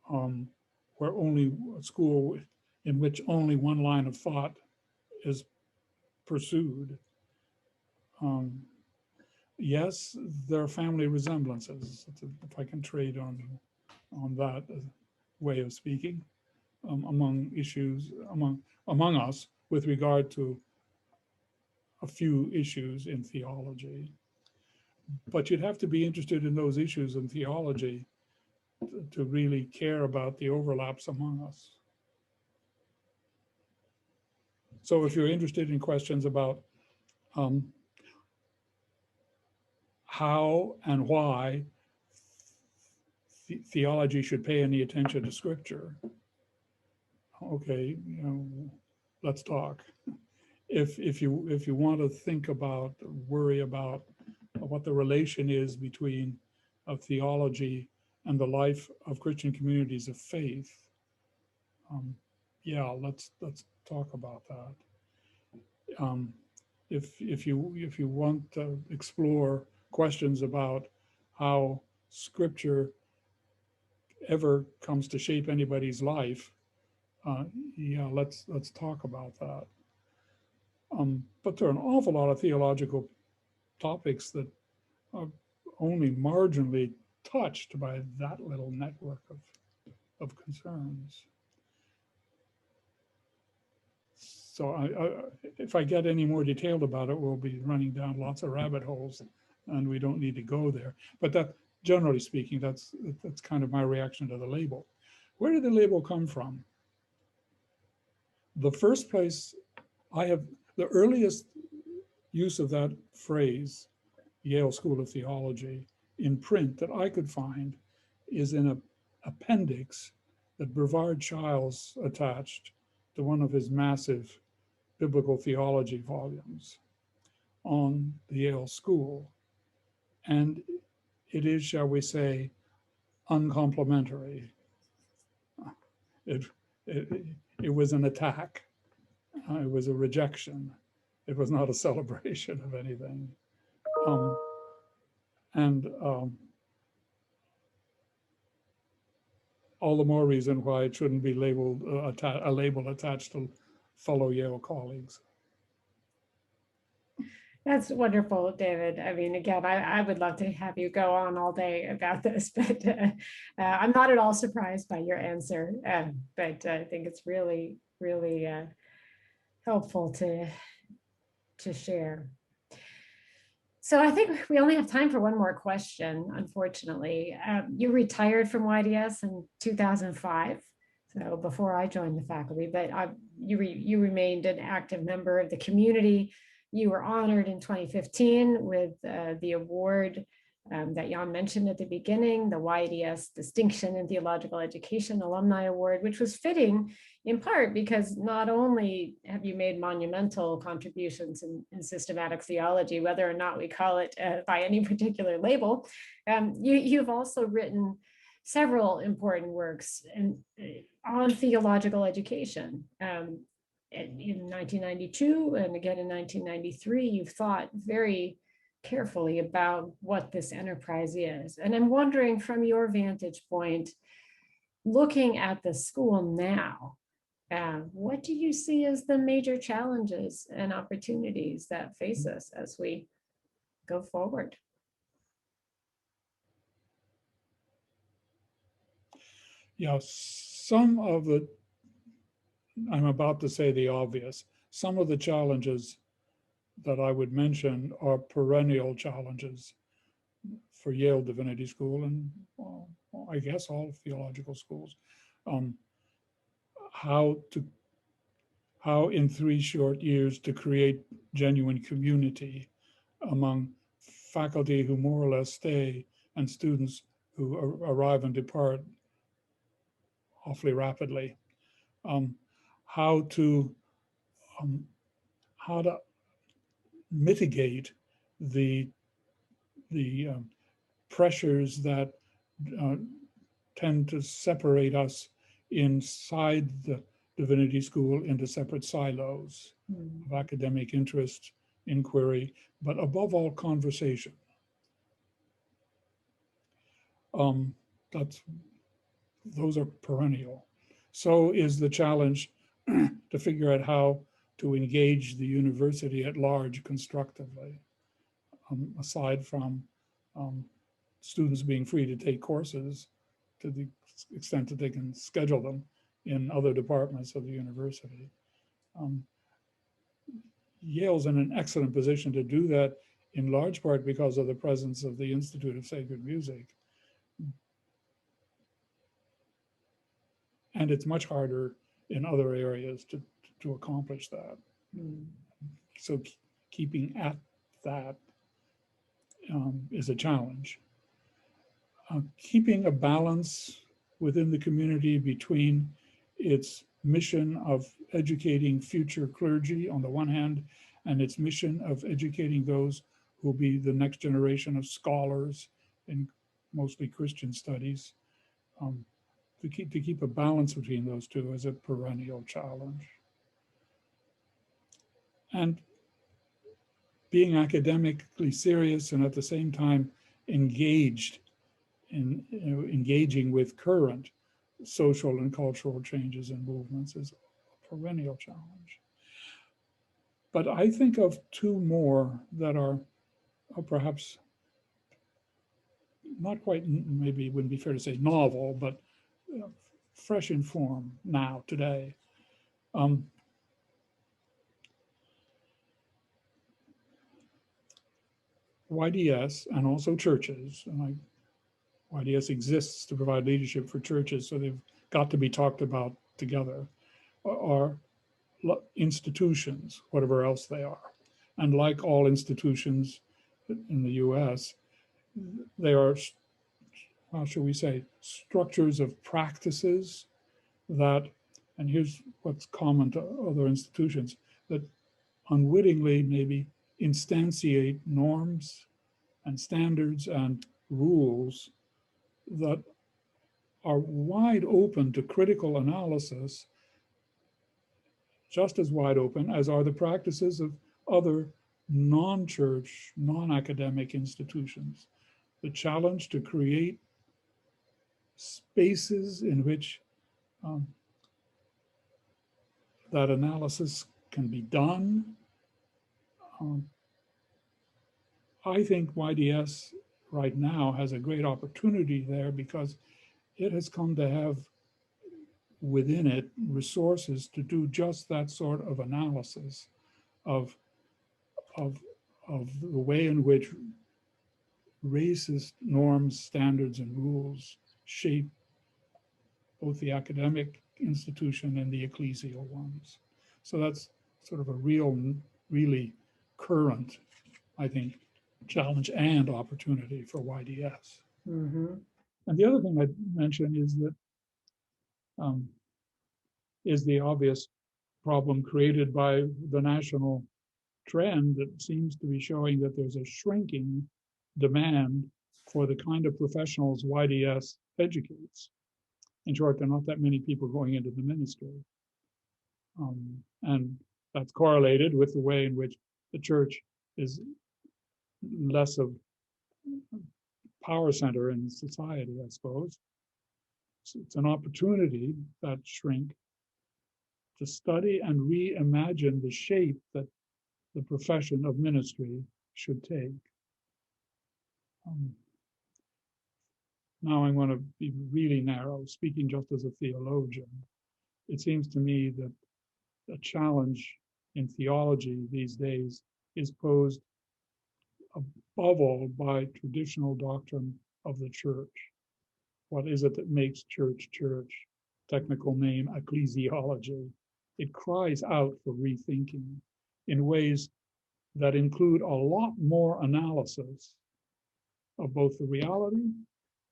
where only a school in which only one line of thought is pursued. Yes, there are family resemblances, if I can trade on that way of speaking, among issues, among us with regard to a few issues in theology. But you'd have to be interested in those issues in theology to really care about the overlaps among us. So if you're interested in questions about how and why theology should pay any attention to Scripture, okay, let's talk. If you want to think about, worry about what the relation is between theology and the life of Christian communities of faith, yeah, let's talk about that. If you want to explore questions about how Scripture ever comes to shape anybody's life, yeah, let's talk about that. But there are an awful lot of theological topics that are only marginally touched by that little network of concerns. So if I get any more detailed about it, we'll be running down lots of rabbit holes, and we don't need to go there. But that, generally speaking, that's kind of my reaction to the label. Where did the label come from? The first place the earliest use of that phrase, Yale School of Theology, in print that I could find is in an appendix that Brevard Childs attached to one of his massive biblical theology volumes on the Yale School. And it is, shall we say, uncomplimentary. It was an attack. It was a rejection. It was not a celebration of anything. All the more reason why it shouldn't be labeled a label attached to fellow Yale colleagues. That's wonderful, David. I mean, again, I would love to have you go on all day about this, but I'm not at all surprised by your answer. But I think it's really, really helpful to share. So I think we only have time for one more question, unfortunately. You retired from YDS in 2005, so before I joined the faculty, but you remained an active member of the community. You were honored in 2015 with the award that Jan mentioned at the beginning, the YDS Distinction in Theological Education Alumni Award, which was fitting in part because not only have you made monumental contributions in systematic theology, whether or not we call it by any particular label, you've also written several important works on theological education. In 1992 and again in 1993, you've thought very carefully about what this enterprise is. And I'm wondering, from your vantage point, looking at the school now, what do you see as the major challenges and opportunities that face us as we go forward? Yeah, some of the, I'm about to say the obvious, some of the challenges that I would mention are perennial challenges for Yale Divinity School and I guess all theological schools. Um, how in 3 short years to create genuine community among faculty who more or less stay and students who arrive and depart awfully rapidly. Um, how to um, how to mitigate the pressures that uh, tend to separate us inside the divinity school into separate silos of academic interest, inquiry, but above all, conversation. Those are perennial. So is the challenge to figure out how to engage the university at large constructively, aside from students being free to take courses to the extent that they can schedule them in other departments of the university. Yale's in an excellent position to do that, in large part because of the presence of the Institute of Sacred Music. And it's much harder in other areas to accomplish that. So keeping at that is a challenge. Keeping a balance within the community between its mission of educating future clergy on the one hand, and its mission of educating those who will be the next generation of scholars in mostly Christian studies. To keep a balance between those two is a perennial challenge. And being academically serious and at the same time engaged in engaging with current social and cultural changes and movements is a perennial challenge. But I think of 2 more that are perhaps not quite, maybe it wouldn't be fair to say novel, but fresh in form now, today. YDS and also churches, and YDS exists to provide leadership for churches, so they've got to be talked about together, are institutions, whatever else they are. And like all institutions in the US, they are, how shall we say, structures of practices that, and here's what's common to other institutions, that unwittingly maybe instantiate norms and standards and rules that are wide open to critical analysis, just as wide open as are the practices of other non-church, non-academic institutions. The challenge to create spaces in which that analysis can be done. I think YDS right now has a great opportunity there because it has come to have within it resources to do just that sort of analysis of the way in which racist norms, standards, and rules shape both the academic institution and the ecclesial ones. So that's sort of a really current, I think, challenge and opportunity for YDS. And the other thing I'd mention is that is the obvious problem created by the national trend that seems to be showing that there's a shrinking demand for the kind of professionals YDS educates. In short, there are not that many people going into the ministry. And that's correlated with the way in which the church is less of power center in society, I suppose. So it's an opportunity, that shrink, to study and reimagine the shape that the profession of ministry should take. now I'm going to be really narrow, speaking just as a theologian. It seems to me that a challenge in theology these days is posed above all by traditional doctrine of the church. What is it that makes church church? Technical name, ecclesiology. It cries out for rethinking in ways that include a lot more analysis of both the reality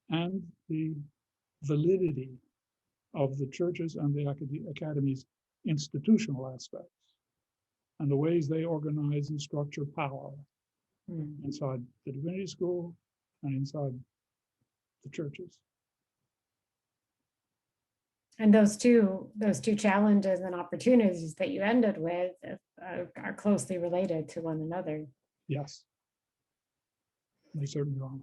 and the validity of the churches and the academy's institutional aspects and the ways they organize and structure power inside the Divinity School and inside the churches. And those two challenges and opportunities that you ended with are closely related to one another. Yes, they certainly are.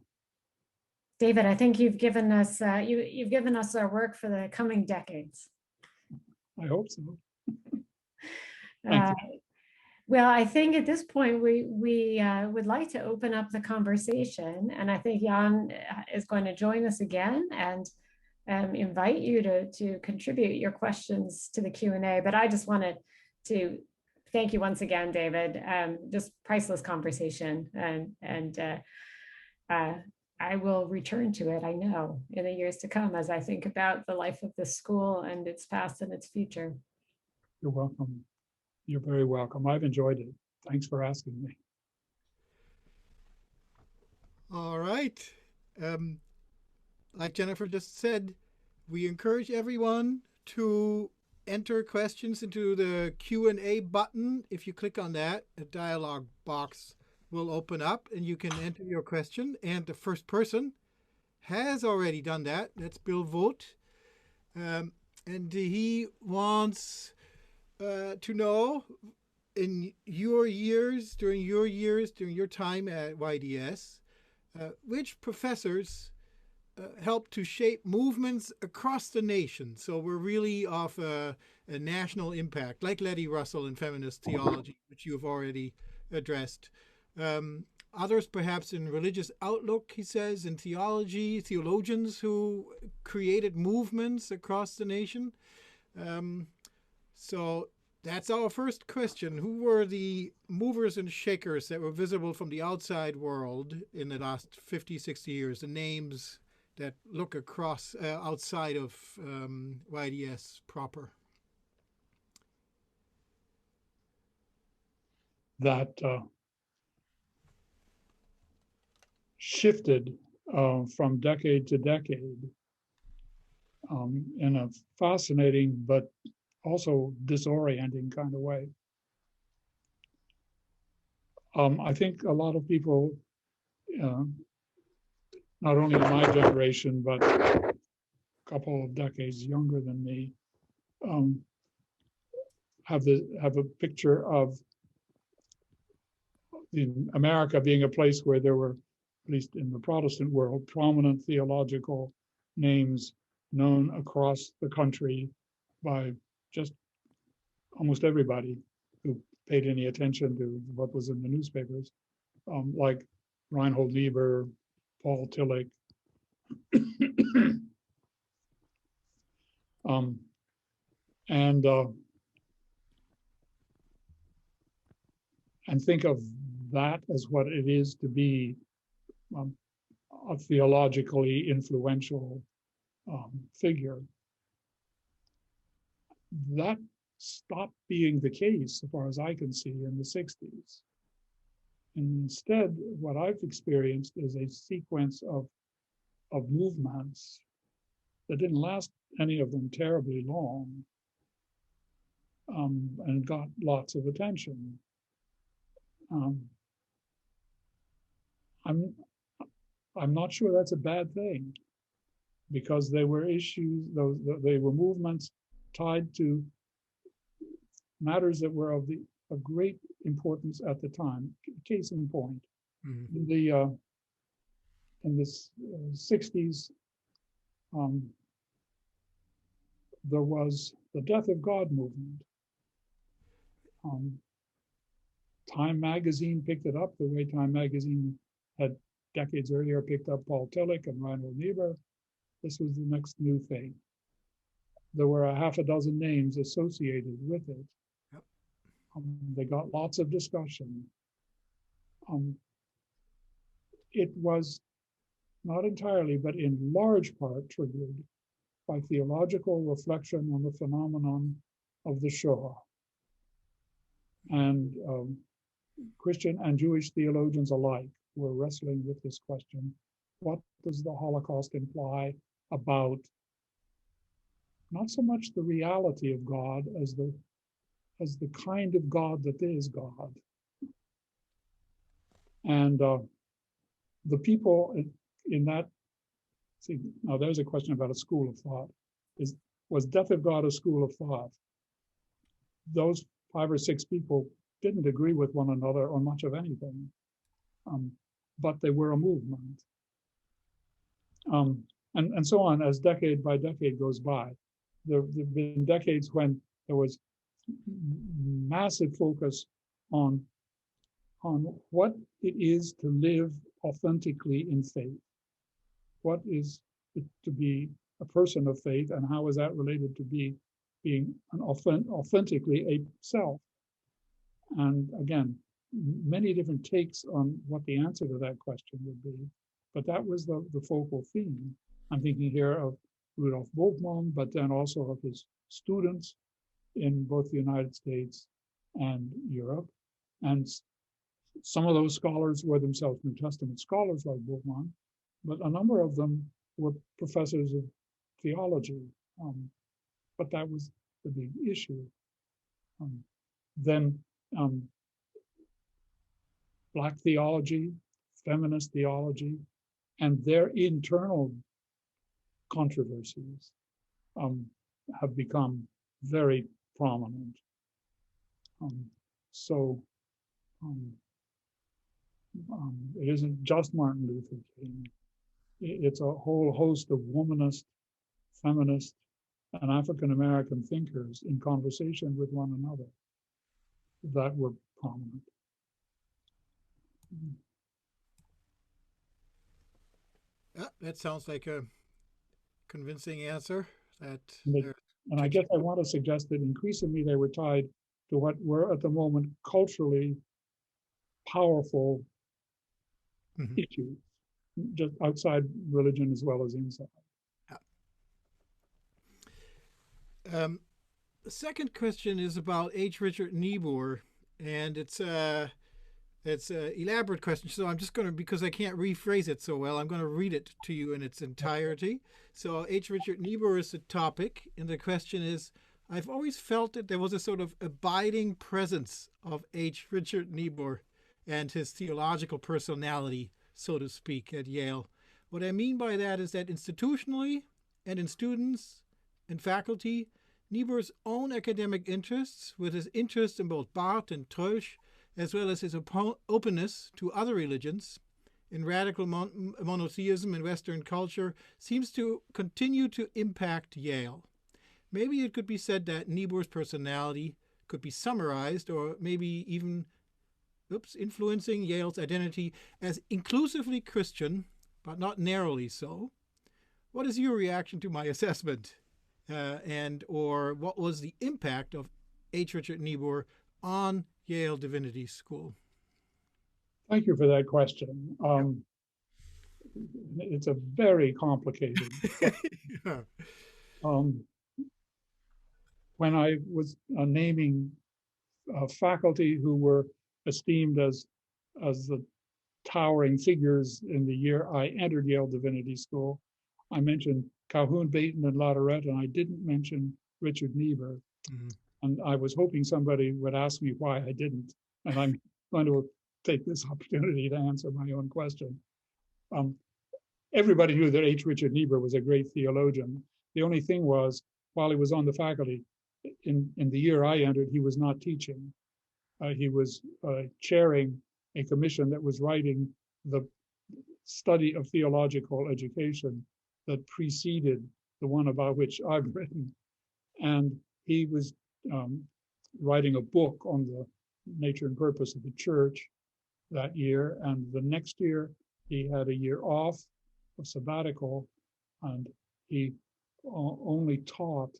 David, I think you've given us you've given us our work for the coming decades. I hope so. Thank you. Well, I think at this point we would like to open up the conversation, and I think Jan is going to join us again and invite you to contribute your questions to the Q&A. But I just wanted to thank you once again, David. Just priceless conversation, and I will return to it, I know, in the years to come as I think about the life of this school and its past and its future. You're welcome. You're very welcome. I've enjoyed it. Thanks for asking me. All right. Like Jennifer just said, we encourage everyone to enter questions into the Q&A button. If you click on that, a dialog box will open up and you can enter your question. And the first person has already done that. That's Bill Vogt. And he wants to know, in your years, during your time at YDS, which professors helped to shape movements across the nation? So we're really of a national impact, like Letty Russell in feminist theology, which you have already addressed. Others perhaps in religious outlook, he says, in theology, theologians who created movements across the nation. So that's our first question. Who were the movers and shakers that were visible from the outside world in the last 50, 60 years, the names that look across outside of YDS proper? That shifted from decade to decade in a fascinating but also disorienting kind of way. I think a lot of people, not only in my generation, but a couple of decades younger than me, have a picture of America being a place where there were, at least in the Protestant world, prominent theological names known across the country by just almost everybody who paid any attention to what was in the newspapers, like Reinhold Niebuhr, Paul Tillich, and think of that as what it is to be a theologically influential figure. That stopped being the case, as far as I can see, in the 60s. Instead, what I've experienced is a sequence of movements that didn't last, any of them, terribly long, and got lots of attention. I'm not sure that's a bad thing, because they were issues, they were movements tied to matters that were of great importance at the time. Case in point, in the 60s, there was the Death of God movement. Time magazine picked it up the way Time magazine had decades earlier picked up Paul Tillich and Reinhold Niebuhr. This was the next new thing. There were a half a dozen names associated with it. Yep. They got lots of discussion. It was not entirely, but in large part triggered by theological reflection on the phenomenon of the Shoah. And Christian and Jewish theologians alike were wrestling with this question. What does the Holocaust imply about not so much the reality of God as the kind of God that is God? And the people in that, see, now there's a question about a school of thought. Was Death of God a school of thought? Those 5 or 6 people didn't agree with one another on much of anything, but they were a movement. And so on, as decade by decade goes by. There have been decades when there was massive focus on what it is to live authentically in faith. What is it to be a person of faith, and how is that related to being an authentically a self? And again, many different takes on what the answer to that question would be, but that was the focal theme. I'm thinking here of Rudolf Bultmann, but then also of his students in both the United States and Europe. And some of those scholars were themselves New Testament scholars like Bultmann, but a number of them were professors of theology. But that was the big issue. Then Black theology, feminist theology, and their internal controversies have become very prominent. It isn't just Martin Luther King. It's a whole host of womanist, feminist, and African-American thinkers in conversation with one another that were prominent. Yeah, that sounds like a convincing answer. And I guess I want to suggest that increasingly they were tied to what were at the moment culturally powerful issues, just outside religion as well as inside. The second question is about H. Richard Niebuhr, and it's an elaborate question. So I'm just going to, because I can't rephrase it so well, I'm going to read it to you in its entirety. So H. Richard Niebuhr is the topic, and the question is, I've always felt that there was a sort of abiding presence of H. Richard Niebuhr and his theological personality, so to speak, at Yale. What I mean by that is that institutionally and in students and faculty, Niebuhr's own academic interests, with his interest in both Barth and Troeltsch, as well as his openness to other religions, in radical monotheism in Western culture, seems to continue to impact Yale. Maybe it could be said that Niebuhr's personality could be summarized, or maybe even influencing Yale's identity as inclusively Christian, but not narrowly so. What is your reaction to my assessment? Or what was the impact of H. Richard Niebuhr on Yale Divinity School? Thank you for that question. It's a very complicated Yeah. When I was naming faculty who were esteemed as the towering figures in the year I entered Yale Divinity School, I mentioned Calhoun, Baton, and Latourette, and I didn't mention Richard Niebuhr. And I was hoping somebody would ask me why I didn't. And I'm going to take this opportunity to answer my own question. Everybody knew that H. Richard Niebuhr was a great theologian. The only thing was, while he was on the faculty, in the year I entered, he was not teaching. He was chairing a commission that was writing the study of theological education that preceded the one about which I've written. And he was writing a book on the nature and purpose of the church that year. And the next year, he had a year off, a sabbatical, and he only taught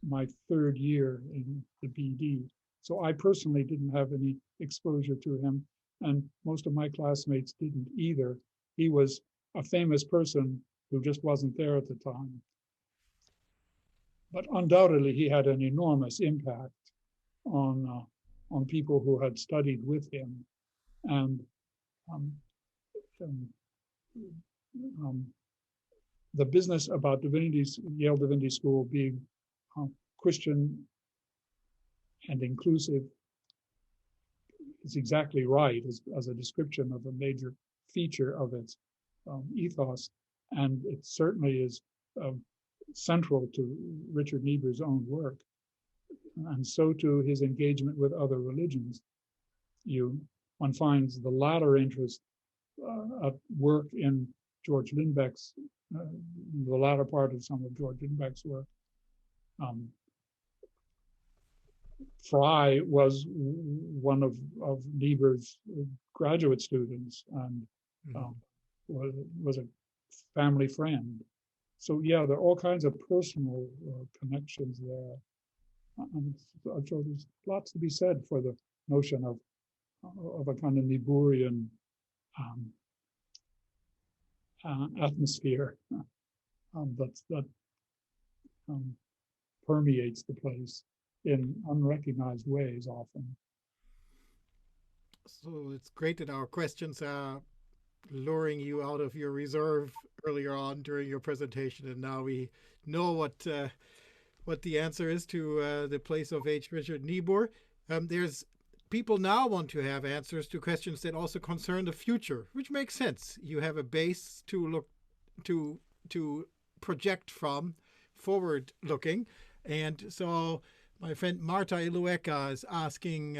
my third year in the BD. So I personally didn't have any exposure to him, and most of my classmates didn't either. He was a famous person who just wasn't there at the time. But undoubtedly, he had an enormous impact on people who had studied with him, and um, um, the business about Yale Divinity School being Christian and inclusive is exactly right as a description of a major feature of its ethos, and it certainly is central to Richard Niebuhr's own work, and so to his engagement with other religions. One finds the latter interest at work in George Lindbeck's, the latter part of some of George Lindbeck's work. Fry was one of Niebuhr's graduate students, and was a family friend. So yeah, there are all kinds of personal connections there. And so there's lots to be said for the notion of a kind of Niebuhrian atmosphere that permeates the place in unrecognized ways often. So it's great that our questions are luring you out of your reserve earlier on during your presentation, and now we know what the answer is to the place of H. Richard Niebuhr. There's people now want to have answers to questions that also concern the future, which makes sense. You have a base to look to project from, forward looking, and so my friend Marta Ilueka is asking.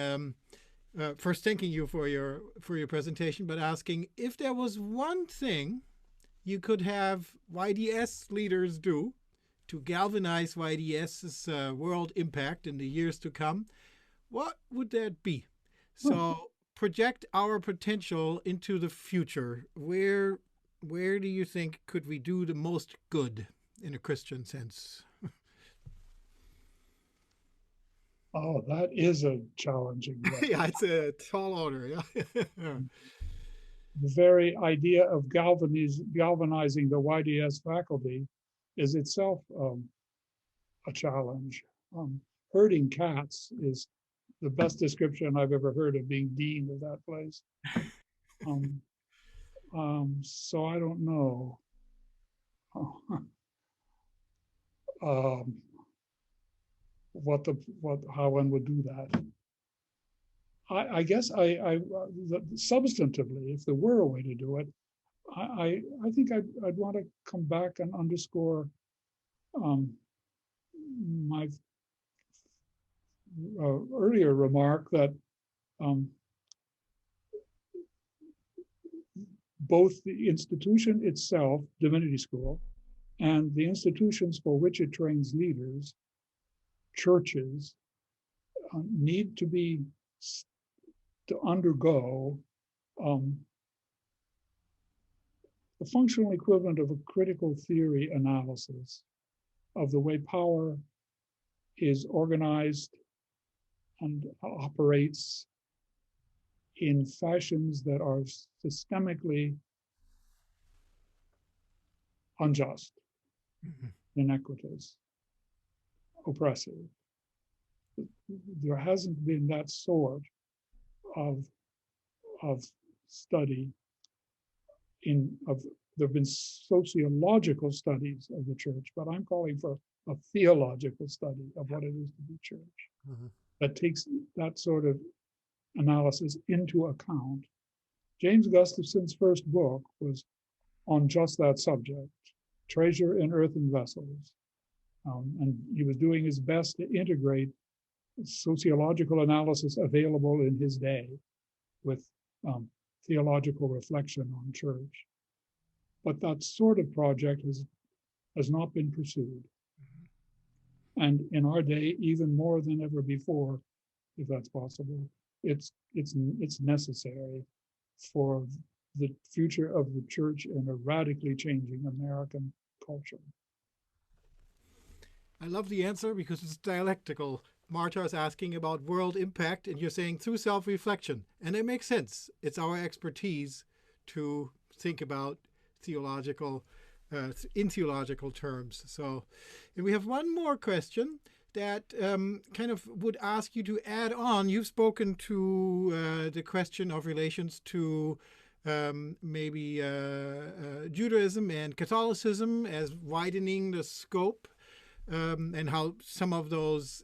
First, thanking you for your presentation, but asking if there was one thing you could have YDS leaders do to galvanize YDS's world impact in the years to come, what would that be? So project our potential into the future. Where do you think could we do the most good in a Christian sense? Oh, that is a challenging one. Yeah, it's a tall order. Yeah. The very idea of galvanizing the YDS faculty is itself a challenge. Herding cats is the best description I've ever heard of being dean of that place. So I don't know. How one would do that. I guess substantively, if there were a way to do it, I think I'd want to come back and underscore my earlier remark that both the institution itself, Divinity School, and the institutions for which it trains leaders, churches, need to undergo the functional equivalent of a critical theory analysis of the way power is organized and operates in fashions that are systemically unjust, inequitous, oppressive. There hasn't been that sort of study there have been sociological studies of the church, but I'm calling for a theological study of what it is to be church that takes that sort of analysis into account. James Gustafson's first book was on just that subject, Treasure in Earthen Vessels. And he was doing his best to integrate sociological analysis available in his day with theological reflection on church. But that sort of project has not been pursued. And in our day, even more than ever before, if that's possible, it's necessary for the future of the church in a radically changing American culture. I love the answer because it's dialectical. Marta is asking about world impact, and you're saying through self-reflection. And it makes sense. It's our expertise to think about theological, in theological terms. So, and we have one more question that kind of would ask you to add on. You've spoken to the question of relations to maybe Judaism and Catholicism as widening the scope, and how some of those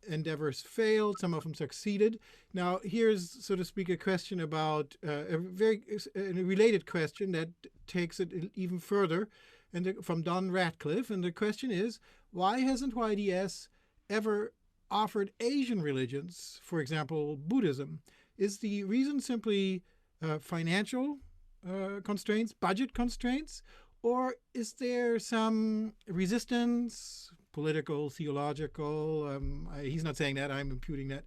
endeavors failed, some of them succeeded. Now, here's, so to speak, a question about a related question that takes it even further, and from Don Ratcliffe. And the question is, why hasn't YDS ever offered Asian religions, for example, Buddhism? Is the reason simply financial constraints, budget constraints? Or is there some resistance, political, theological? He's not saying that, I'm imputing that,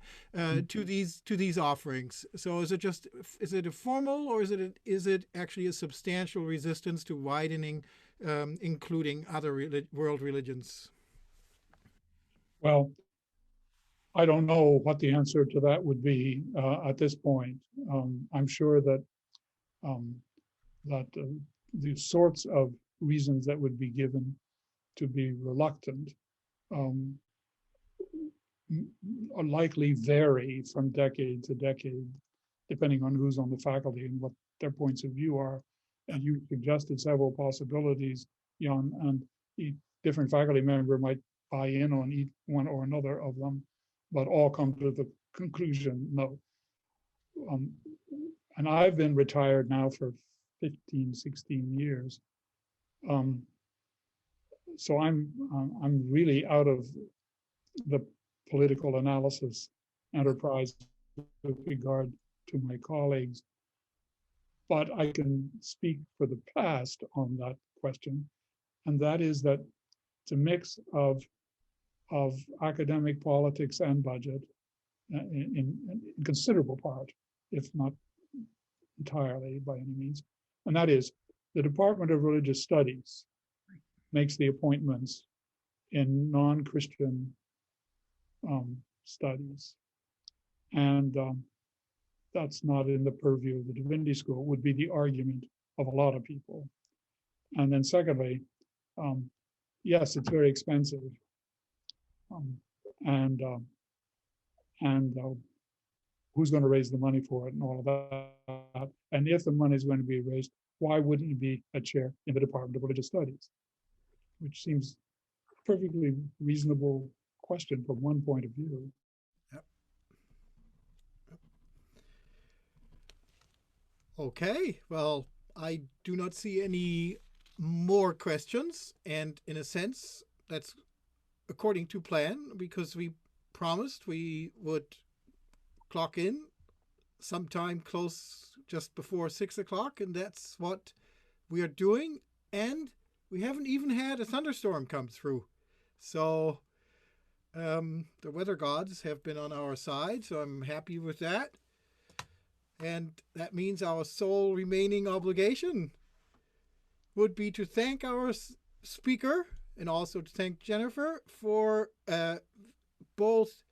to these offerings. So is it a formal, or is it actually a substantial resistance to widening, including other world religions? Well, I don't know what the answer to that would be at this point. I'm sure that the sorts of reasons that would be given to be reluctant likely vary from decade to decade, depending on who's on the faculty and what their points of view are. And you suggested several possibilities, Jan, and each different faculty member might buy in on each one or another of them, but all come to the conclusion, no. And I've been retired now for 15, 16 years. So I'm really out of the political analysis enterprise with regard to my colleagues. But I can speak for the past on that question, and that is that it's a mix of academic politics and budget in considerable part, if not entirely by any means. And that is, the Department of Religious Studies makes the appointments in non-Christian studies. And that's not in the purview of the Divinity School, would be the argument of a lot of people. And then secondly, yes, it's very expensive. And who's going to raise the money for it and all of that? And if the money is going to be raised, why wouldn't it be a chair in the Department of Religious Studies? Which seems a perfectly reasonable question from one point of view. Yep. Okay, well, I do not see any more questions, and in a sense, that's according to plan, because we promised we would clock in sometime close just before 6 o'clock, and that's what we are doing. And we haven't even had a thunderstorm come through. So the weather gods have been on our side, so I'm happy with that. And that means our sole remaining obligation would be to thank our speaker and also to thank Jennifer for both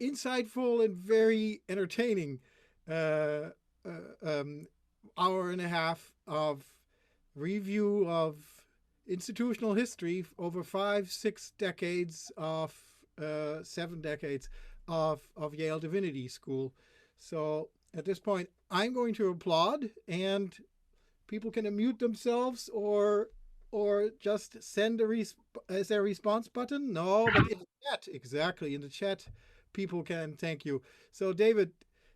insightful and very entertaining hour and a half of review of institutional history over 5-6 decades of 7 decades of Yale Divinity School. So at this point, I'm going to applaud, and people can unmute themselves or just send is there a response button? No, but in the chat, exactly, in the chat, people can thank you. So David,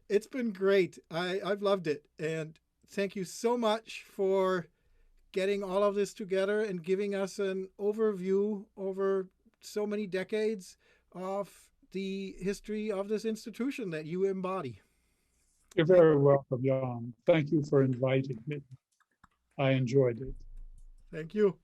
it's been great. I've loved it. And thank you so much for getting all of this together and giving us an overview over so many decades of the history of this institution that you embody. You're very welcome, Jan. Thank you for inviting me. I enjoyed it. Thank you.